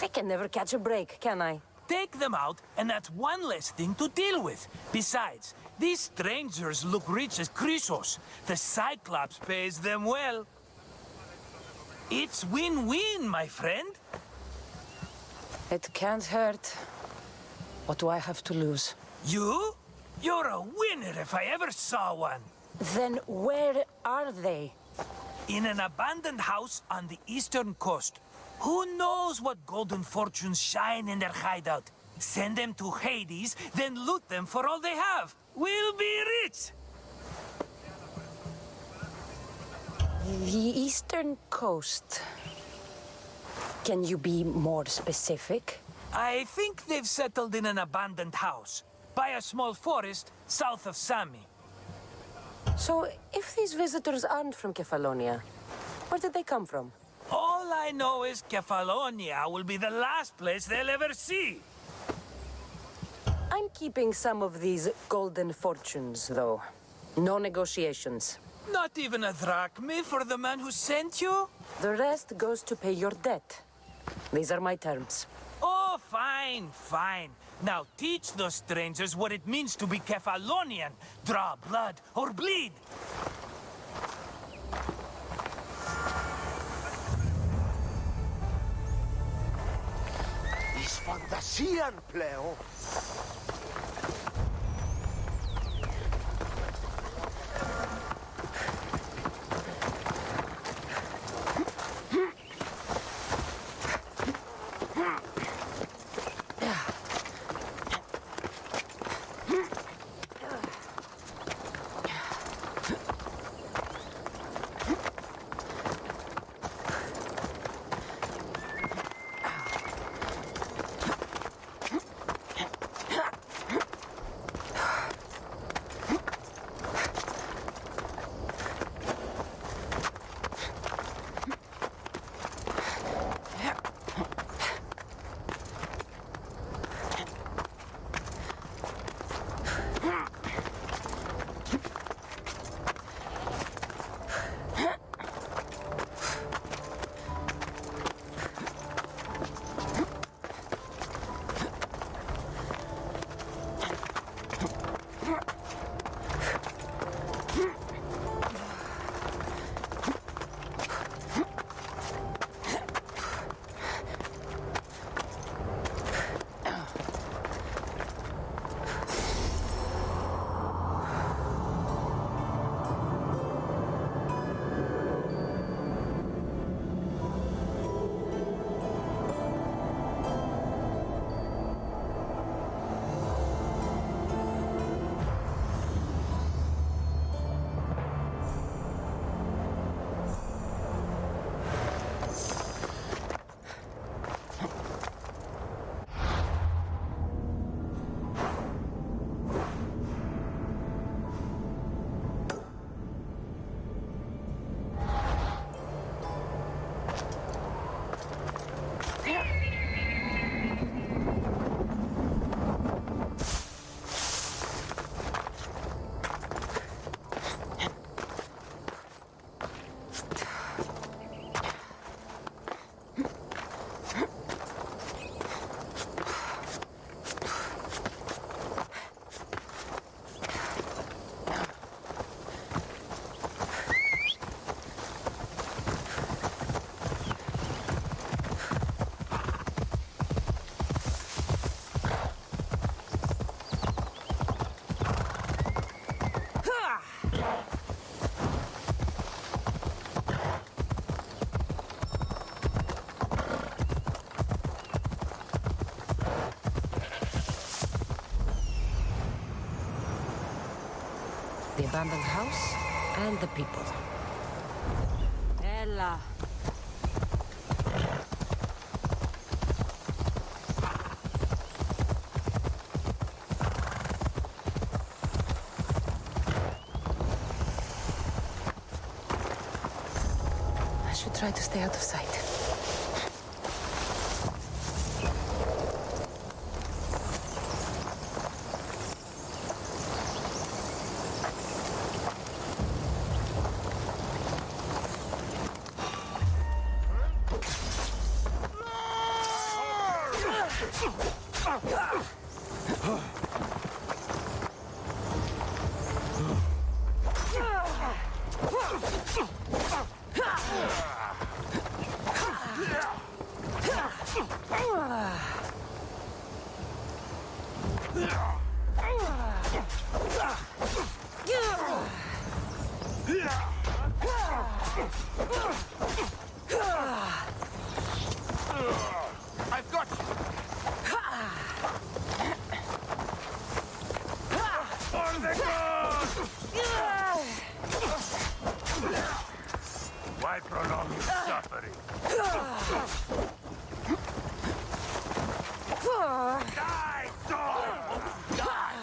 I can never catch a break, can I? Take them out, and that's one less thing to deal with. Besides, these strangers look rich as Chrysos. The Cyclops pays them well. It's win-win, my friend. It can't hurt. What do I have to lose? You? You're a winner if I ever saw one. Then where are they? In an abandoned house on the eastern coast. Who knows what golden fortunes shine in their hideout? Send them to Hades, then loot them for all they have. We'll be rich! The eastern coast. Can you be more specific? I think they've settled in an abandoned house, by a small forest south of Sami. So, if these visitors aren't from Kefalonia, where did they come from? All I know is Kefalonia will be the last place they'll ever see. I'm keeping some of these golden fortunes, though. No negotiations. Not even a drachme for the man who sent you? The rest goes to pay your debt. These are my terms. Oh, fine, fine. Now teach those strangers what it means to be Kefalonian. Draw blood or bleed. Is fantasian, pleo. The abandoned house and the people. Ella. I should try to stay out of sight. I've got you! For the gods! Why prolong your suffering? Die, dog! Die!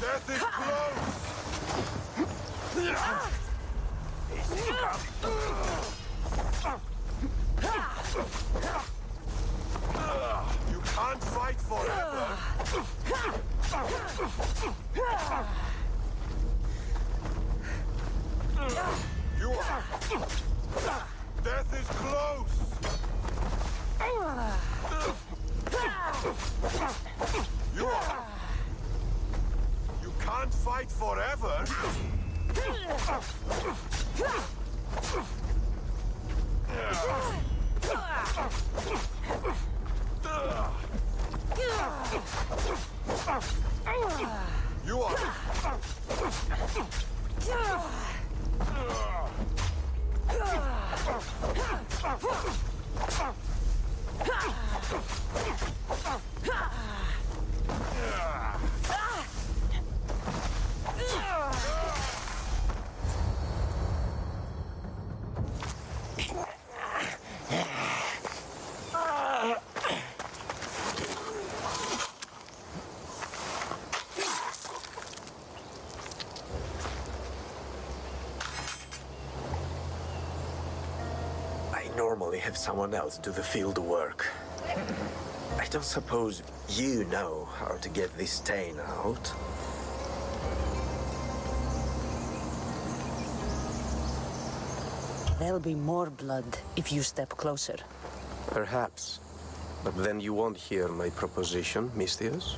Death is close! You can't fight forever! You are... Death is close! You are... You can't fight forever! You are... I normally have someone else do the field work. I don't suppose you know how to get this stain out. There'll be more blood if you step closer. Perhaps. But then you won't hear my proposition, Mistius.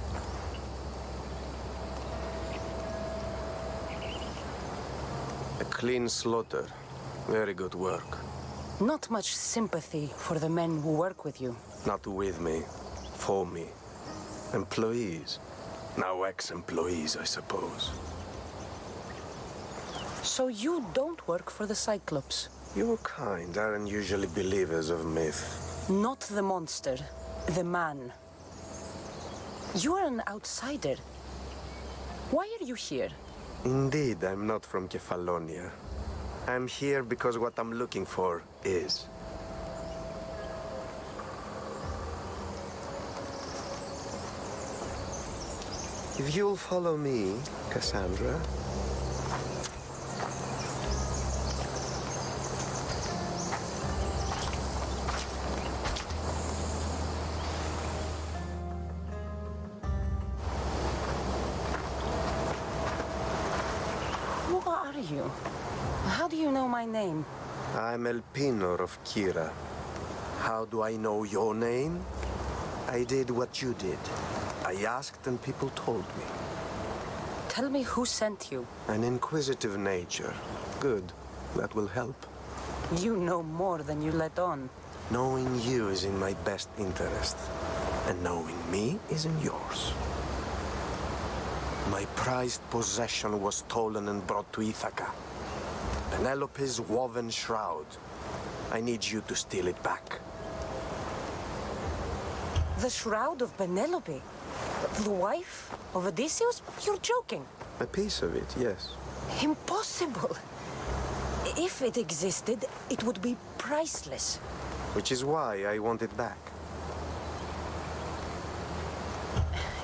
A clean slaughter. Very good work. Not much sympathy for the men who work with you. Not with me. For me. Employees. Now ex-employees, I suppose. So you don't work for the Cyclops? Your kind aren't usually believers of myth. Not the monster. The man. You're an outsider. Why are you here? Indeed, I'm not from Kefalonia. I'm here because what I'm looking for is. If you'll follow me, Cassandra. Who are you? How do you know my name? I'm El Pinor of Kira. How do I know your name? I did what you did. I asked and people told me. Tell me who sent you. An inquisitive nature. Good. That will help. You know more than you let on. Knowing you is in my best interest. And knowing me is in yours. My prized possession was stolen and brought to Ithaca. Penelope's woven shroud. I need you to steal it back. The shroud of Penelope? The wife of Odysseus? You're joking. A piece of it, yes. Impossible. If it existed, it would be priceless. Which is why I want it back.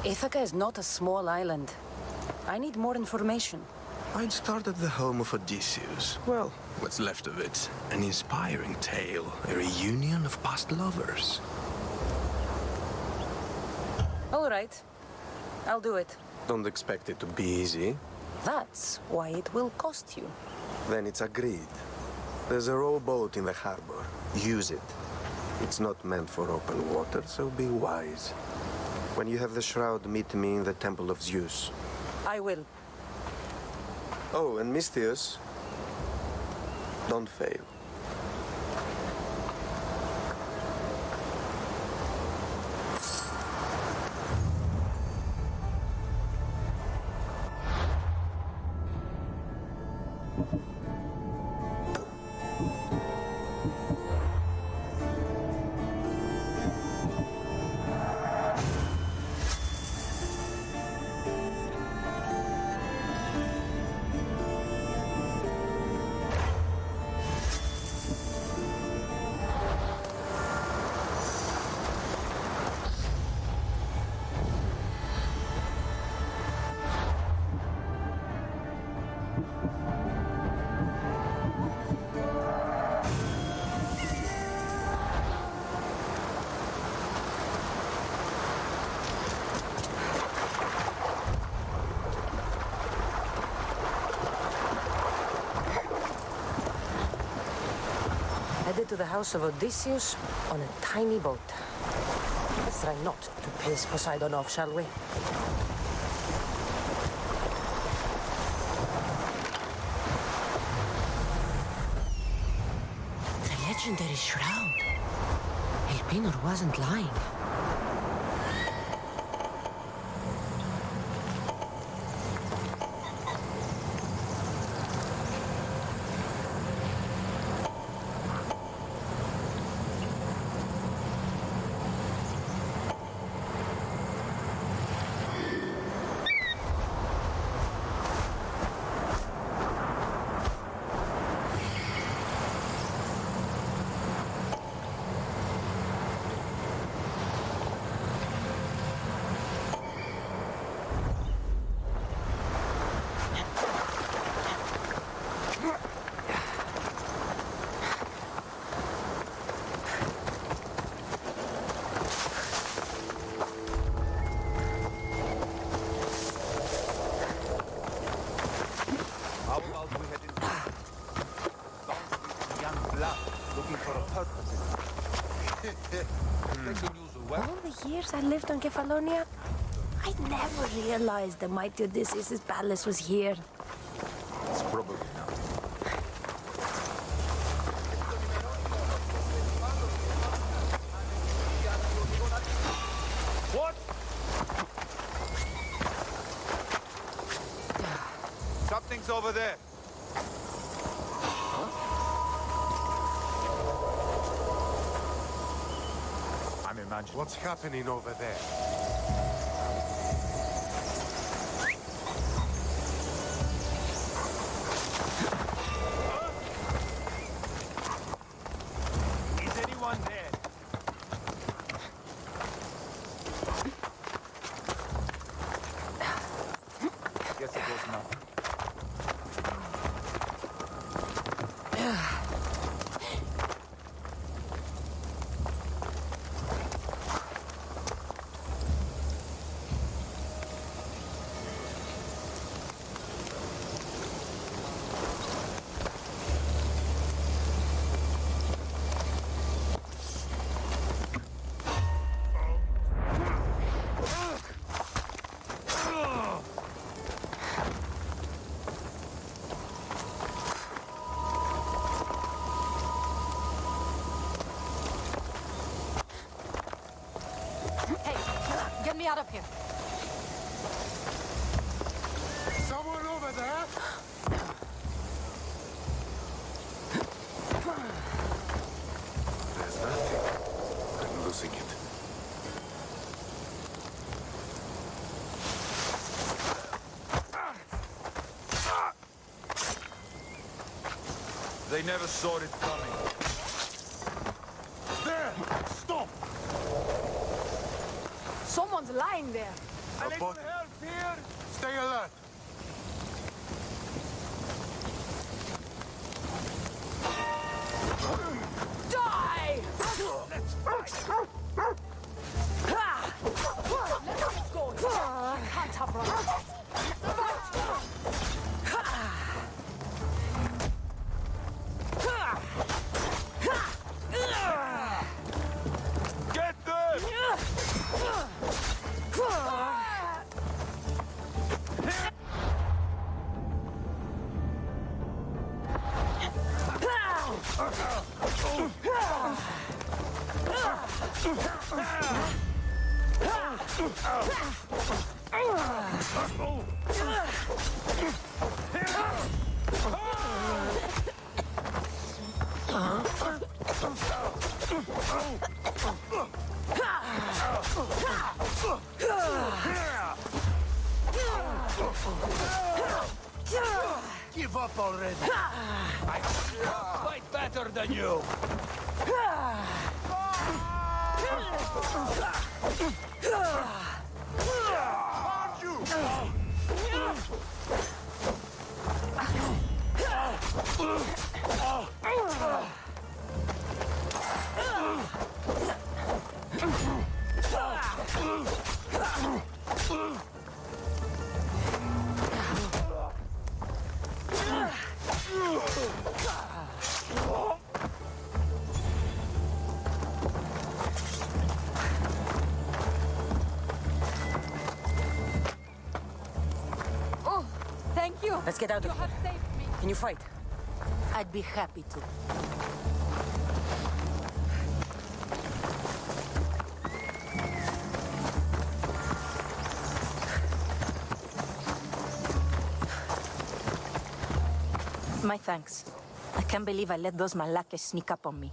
Ithaca is not a small island. I need more information. I'd start at the home of Odysseus. Well, what's left of it. An inspiring tale, a reunion of past lovers. All right. I'll do it. Don't expect it to be easy. That's why it will cost you. Then it's agreed. There's a rowboat in the harbor. Use it. It's not meant for open water, so be wise. When you have the shroud, meet me in the Temple of Zeus. I will. Oh, and Misthios, don't fail. Headed to the house of Odysseus on a tiny boat. Let's try not to piss Poseidon off, shall we? The legendary shroud. Elpenor wasn't lying. All the years I lived on Kefalonia, I never realized the mighty Odysseus' palace was here. It's probably not. What? Something's over there. What's happening over there? Is anyone there? Guess it was enough. Get me out of here. Someone over there? There's nothing. I'm losing it. They never saw it coming. There! Stop! Someone's lying there. Anyone help here? Stay alert. Die! Let's fight. Let's go. Can't have run. Get them! Give up already. I fight better than you. Oh, thank you. Let's get out of You here. have saved me. Can you fight? I'd be happy to. My thanks. I can't believe I let those Malakas sneak up on me.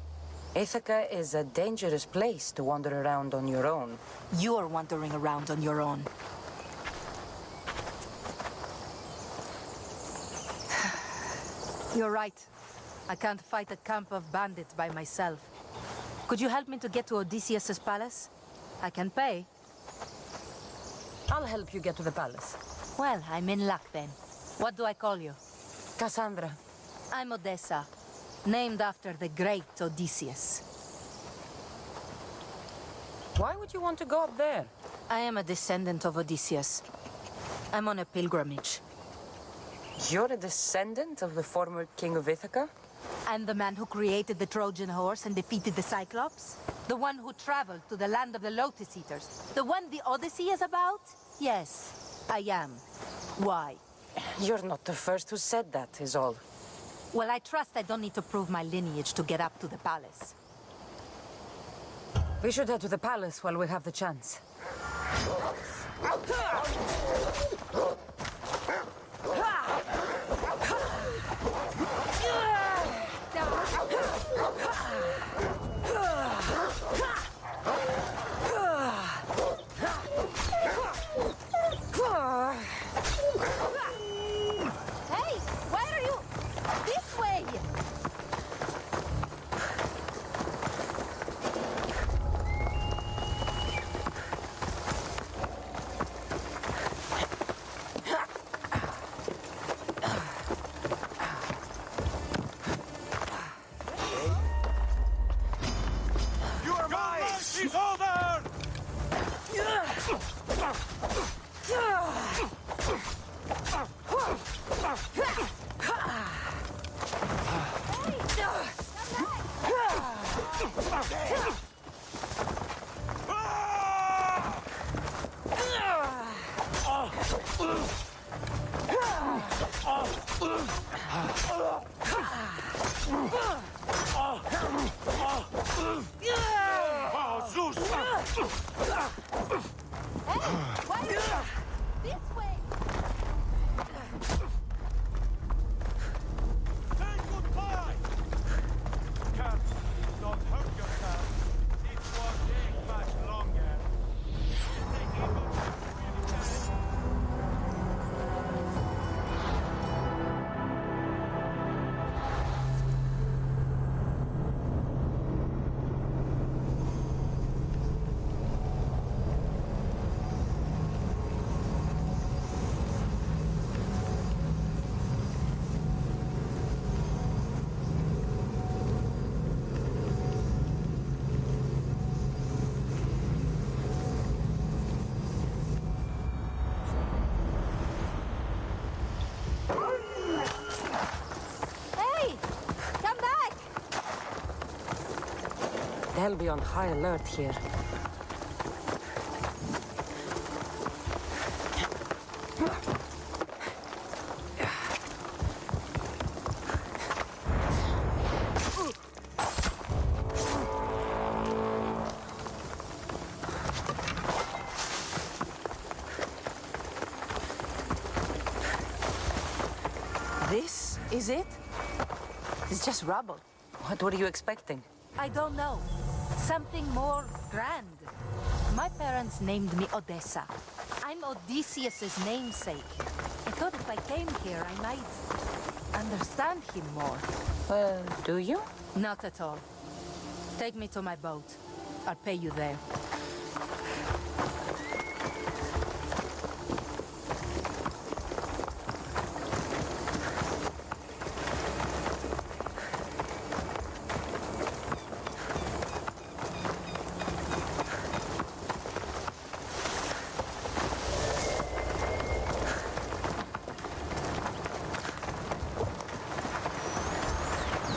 Ithaca is a dangerous place to wander around on your own. You're wandering around on your own. You're right. I can't fight a camp of bandits by myself. Could you help me to get to Odysseus's palace? I can pay. I'll help you get to the palace. Well, I'm in luck then. What do I call you? Cassandra. I'm Odessa, named after the great Odysseus. Why would you want to go up there? I am a descendant of Odysseus. I'm on a pilgrimage. You're a descendant of the former king of Ithaca? I'm the man who created the Trojan horse and defeated the Cyclops. The one who traveled to the land of the Lotus Eaters. The one the Odyssey is about? Yes, I am. Why? You're not the first who said that, is all. Well, I trust I don't need to prove my lineage to get up to the palace. We should head to the palace while we have the chance. Hey, where are you? This way! You are mine! She's over! Oh, Zeus! Hey, why are you? This way! Say goodbye! Cat, don't hurt yourself. It won't take much longer. Take evil really bad. I'll be on high alert here. This is it? It's just rubble. What were you expecting? I don't know. Something more grand. My parents named me Odessa. I'm Odysseus's namesake. I thought if I came here, I might understand him more. Do you? Not at all. Take me to my boat. I'll pay you there.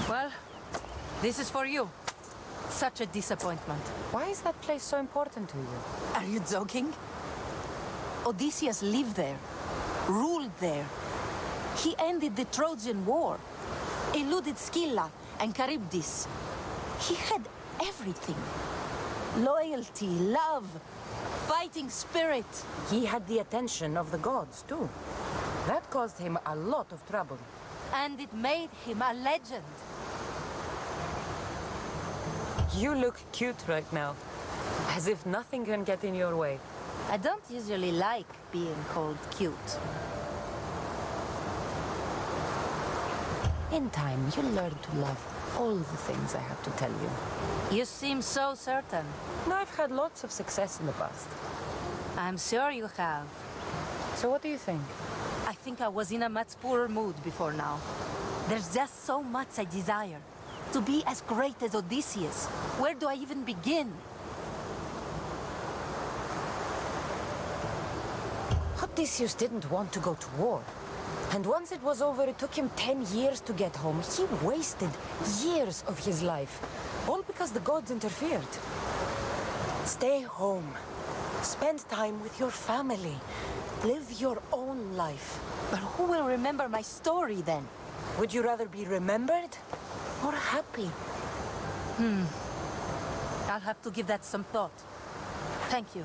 Well, this is for you. Such a disappointment. Why is that place so important to you? Are you joking? Odysseus lived there, ruled there. He ended the Trojan War, eluded Scylla and Charybdis. He had everything. Loyalty, love, fighting spirit. He had the attention of the gods, too. That caused him a lot of trouble. And it made him a legend. You look cute right now. As if nothing can get in your way. I don't usually like being called cute. In time, you'll learn to love all the things I have to tell you. You seem so certain. I've had lots of success in the past. I'm sure you have. So what do you think? I think I was in a much poorer mood before now. There's just so much I desire. To be as great as Odysseus. Where do I even begin? Odysseus didn't want to go to war. And once it was over, it took him 10 years to get home. He wasted years of his life. All because the gods interfered. Stay home. Spend time with your family. Live your own life. But who will remember my story then? Would you rather be remembered or happy? I'll have to give that some thought. Thank you.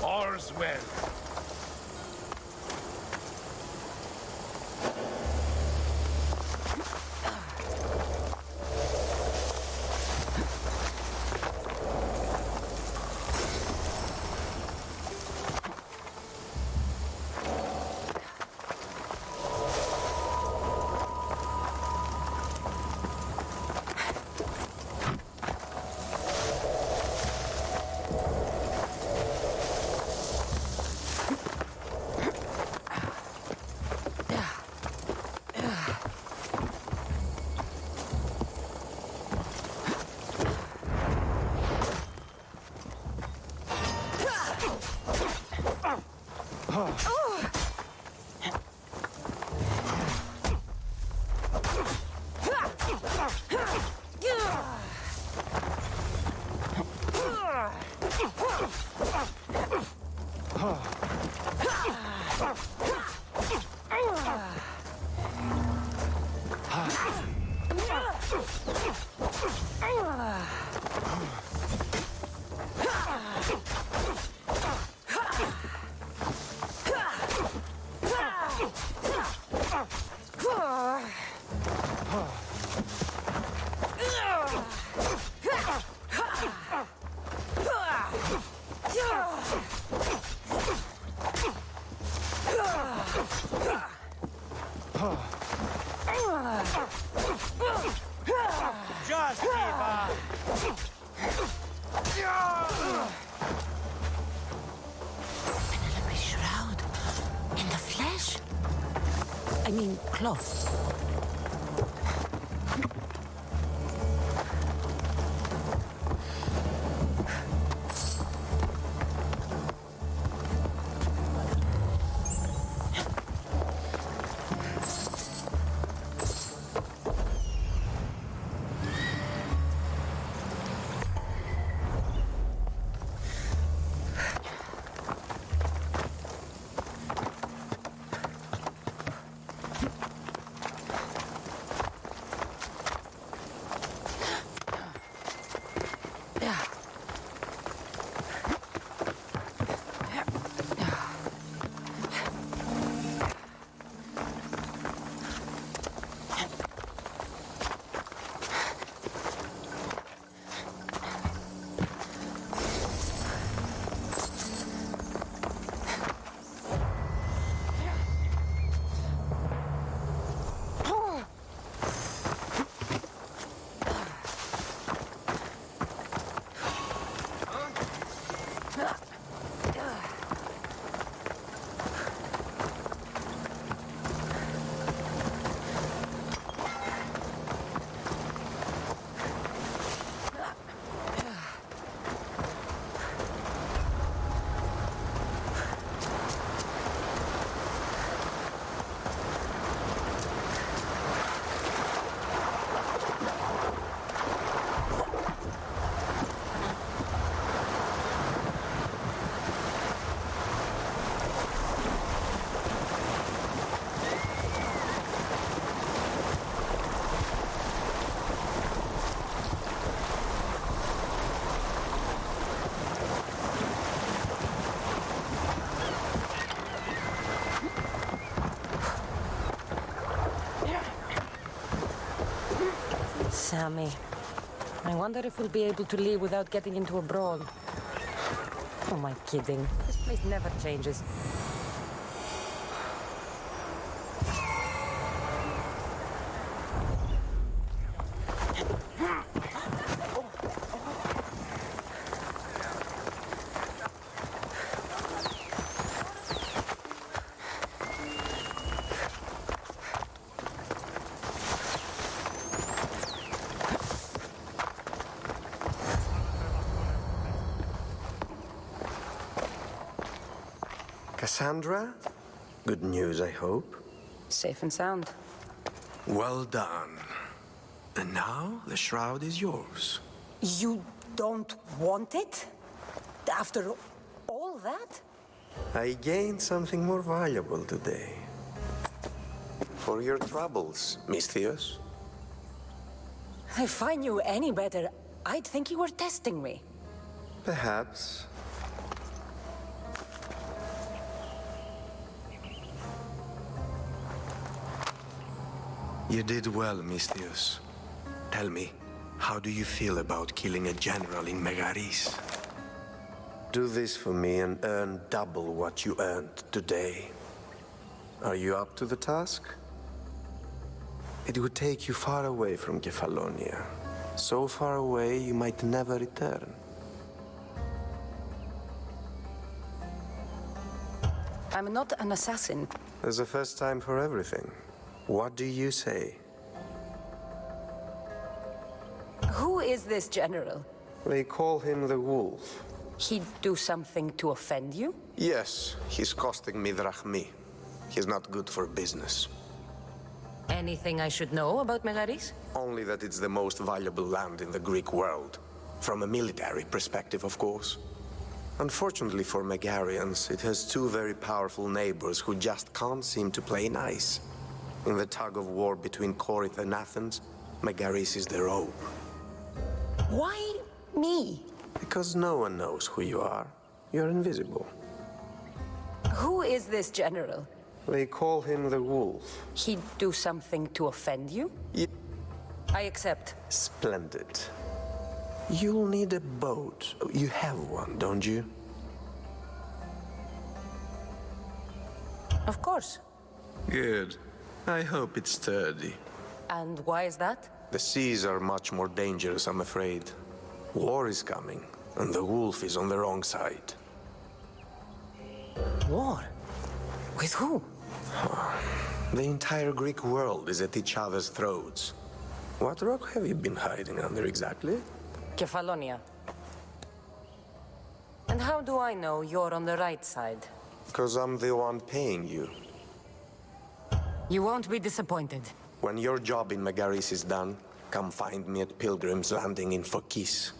All's well. Just give up! Penelope's shroud. In the flesh? I mean, cloth. Sammy. I wonder if we'll be able to leave without getting into a brawl. Oh, am I kidding? This place never changes. Cassandra? Good news, I hope. Safe and sound. Well done. And now the shroud is yours. You don't want it? After all that? I gained something more valuable today. For your troubles, Misthios. If I knew any better, I'd think you were testing me. Perhaps. You did well, Misthios. Tell me, how do you feel about killing a general in Megaris? Do this for me and earn double what you earned today. Are you up to the task? It would take you far away from Kefalonia. So far away you might never return. I'm not an assassin. There's a first time for everything. What do you say? Who is this general? They call him the Wolf. He'd do something to offend you? Yes, he's costing me drachmi. He's not good for business. Anything I should know about Megaris? Only that it's the most valuable land in the Greek world. From a military perspective, of course. Unfortunately for Megarians, it has two very powerful neighbors who just can't seem to play nice. In the tug-of-war between Corinth and Athens, Megaris is the rope. Why me? Because no one knows who you are. You're invisible. Who is this general? They call him the Wolf. He'd do something to offend you? I accept. Splendid. You'll need a boat. You have one, don't you? Of course. Good. I hope it's sturdy. And why is that? The seas are much more dangerous, I'm afraid. War is coming, and the wolf is on the wrong side. War? With who? The entire Greek world is at each other's throats. What rock have you been hiding under exactly? Kefalonia. And how do I know you're on the right side? Because I'm the one paying you. You won't be disappointed. When your job in Megaris is done, come find me at Pilgrim's Landing in Phokis.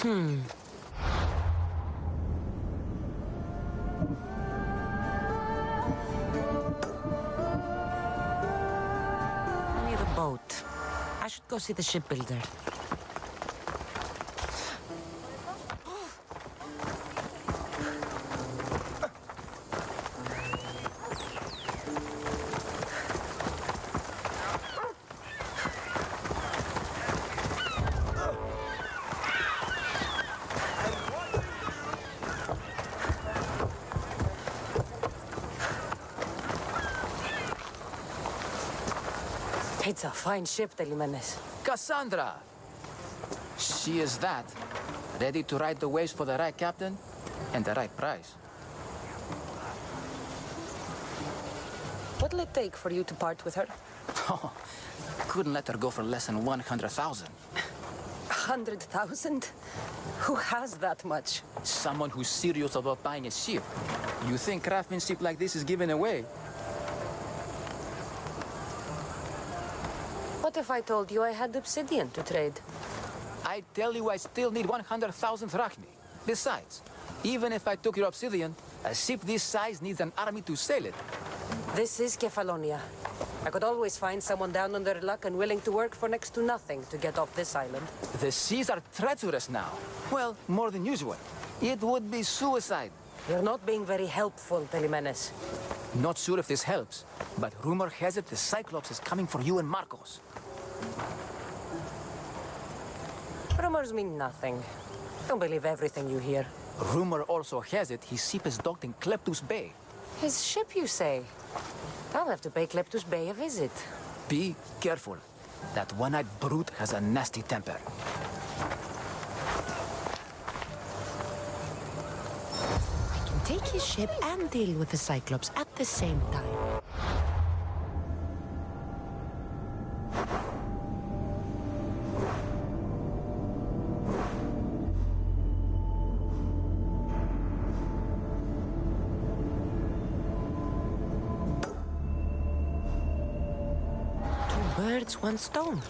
I need a boat. I should go see the shipbuilder. It's a fine ship, Telimenes. Cassandra! She is that. Ready to ride the waves for the right captain and the right price. What'll it take for you to part with her? Oh, couldn't let her go for less than 100,000. 100,000? Who has that much? Someone who's serious about buying a ship. You think craftsmanship like this is given away? What if I told you I had obsidian to trade? I tell you I still need 100,000 drachmi. Besides, even if I took your obsidian, a ship this size needs an army to sail it. This is Kefalonia. I could always find someone down on their luck and willing to work for next to nothing to get off this island. The seas are treacherous now. Well, more than usual. It would be suicide. You're not being very helpful, Telimenes. Not sure if this helps, but rumor has it the Cyclops is coming for you and Marcos. Rumors mean nothing. Don't believe everything you hear. Rumor also has it his ship is docked in Kleptus Bay. His ship, you say? I'll have to pay Kleptus Bay a visit. Be careful. That one-eyed brute has a nasty temper. I can take his ship and deal with the Cyclops at the same time. Birds, one stone.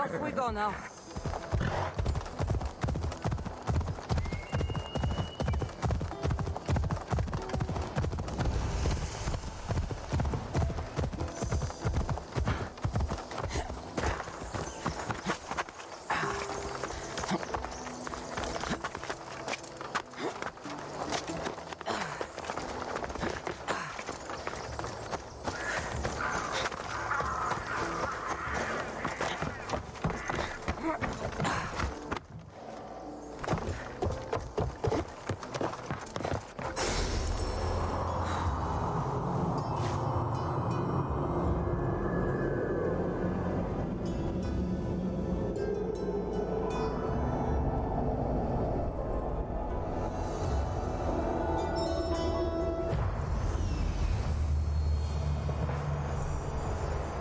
Off we go now.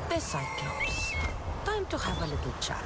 The Cyclops. Time to have a little chat.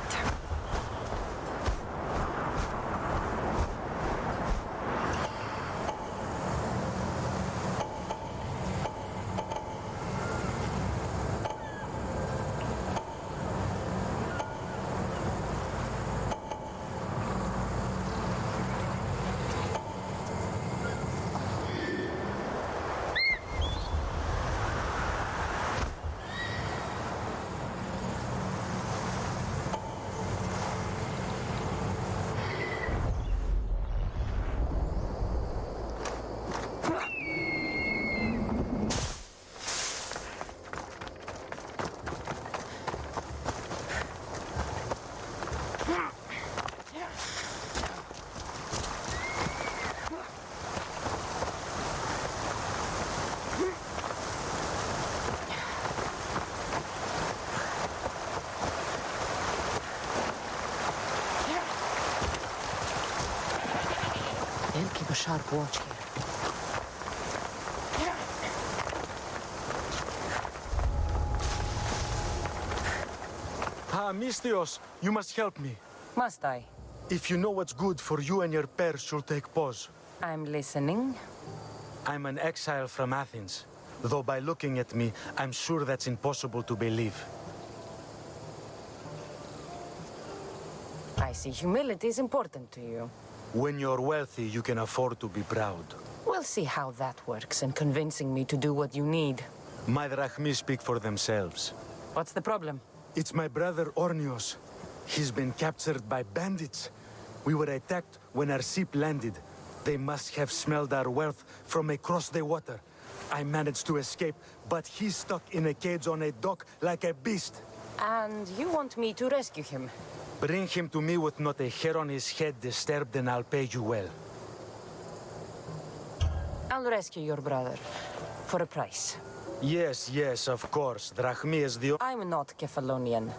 They'll keep a sharp watch here. Mistios, you must help me. Must I? If you know what's good for you and your pairs, you'll take pause. I'm listening. I'm an exile from Athens. Though by looking at me, I'm sure that's impossible to believe. I see humility is important to you. When you're wealthy, you can afford to be proud. We'll see how that works in convincing me to do what you need. My drachmi speak for themselves. What's the problem? It's my brother Ornios. He's been captured by bandits. We were attacked when our ship landed. They must have smelled our wealth from across the water. I managed to escape, but he's stuck in a cage on a dock like a beast. And you want me to rescue him? Bring him to me with not a hair on his head disturbed, and I'll pay you well. I'll rescue your brother. For a price. Yes, yes, of course. Drachmi is the... I'm not Kephalonian.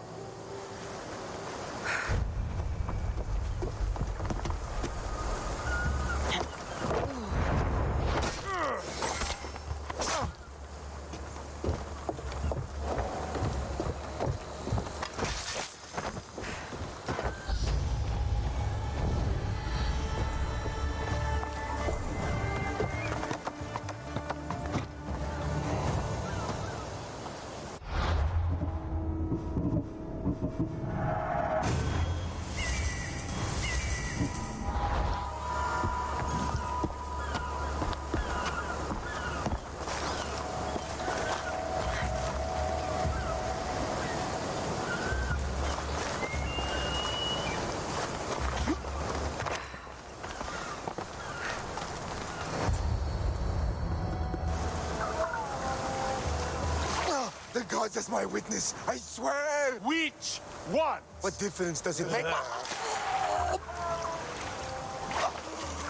The gods as my witness, I swear! Which one? What difference does it make?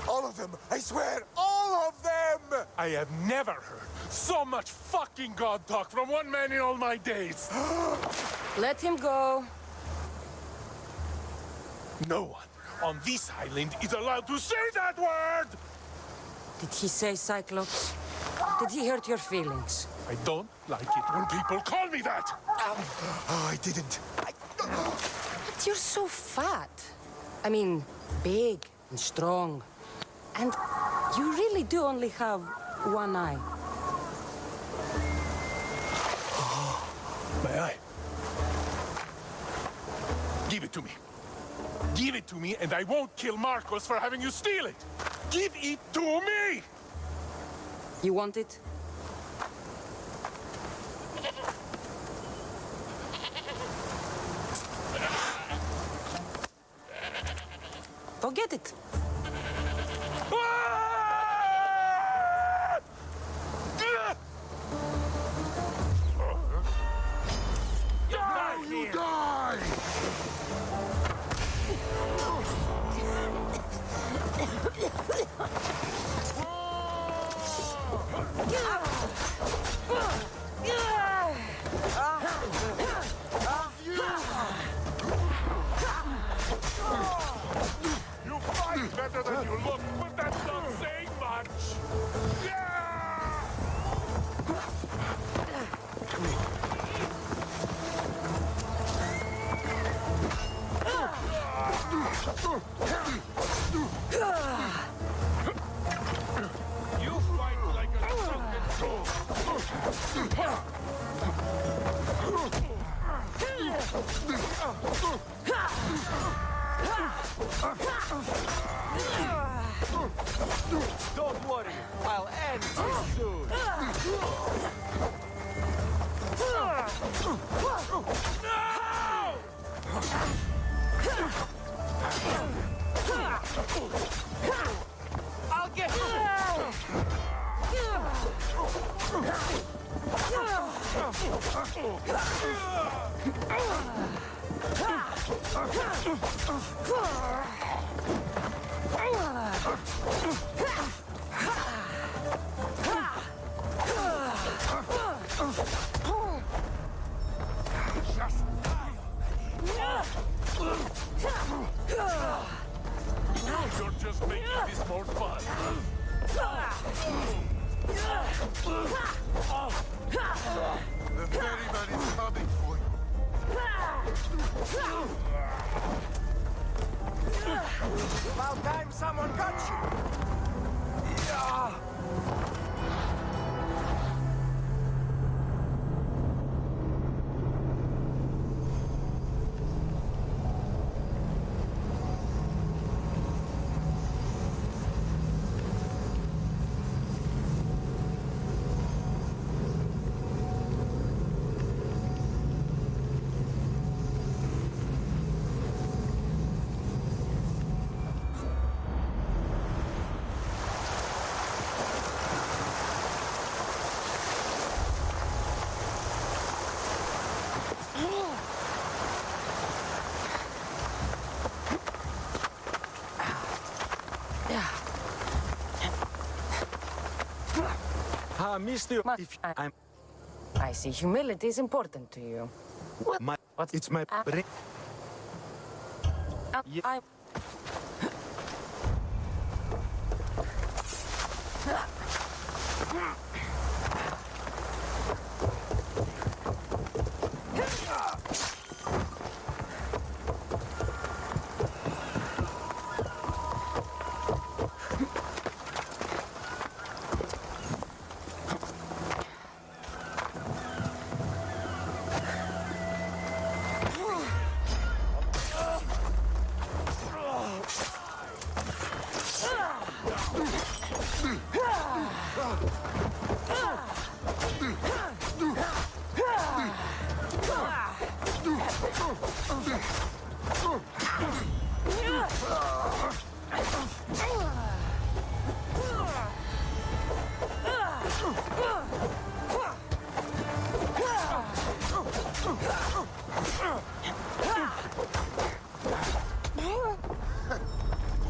All of them! I swear, all of them! I have never heard so much fucking god talk from one man in all my days. Let him go. No one on this island is allowed to say that word! Did he say Cyclops? Did he hurt your feelings? I don't like it when people call me that! Oh, I didn't. But you're so fat. I mean, big and strong. And you really do only have one eye. My eye. Give it to me. Give it to me, and I won't kill Marcos for having you steal it. Give it to me! You want it? Forget it. You die! You fight better than you look, but that's not saying much. You fight like a sunken soul. Don't worry, I'll end this soon. I'll get You're just making this more fun. The ferryman is coming for you. About time someone got you. Mister, if I'm... I see humility is important to you. It's my... I...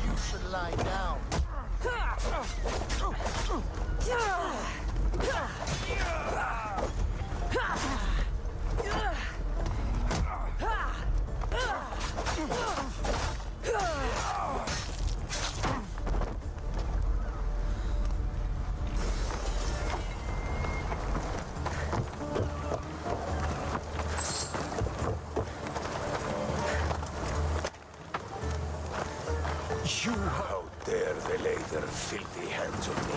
You should lie down. You how dare they lay their filthy hands on me?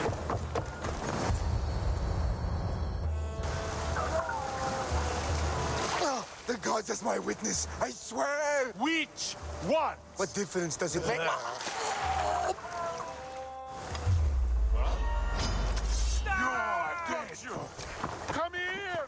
The gods as my witness, I swear! there? Which one? What difference does it make? Come here!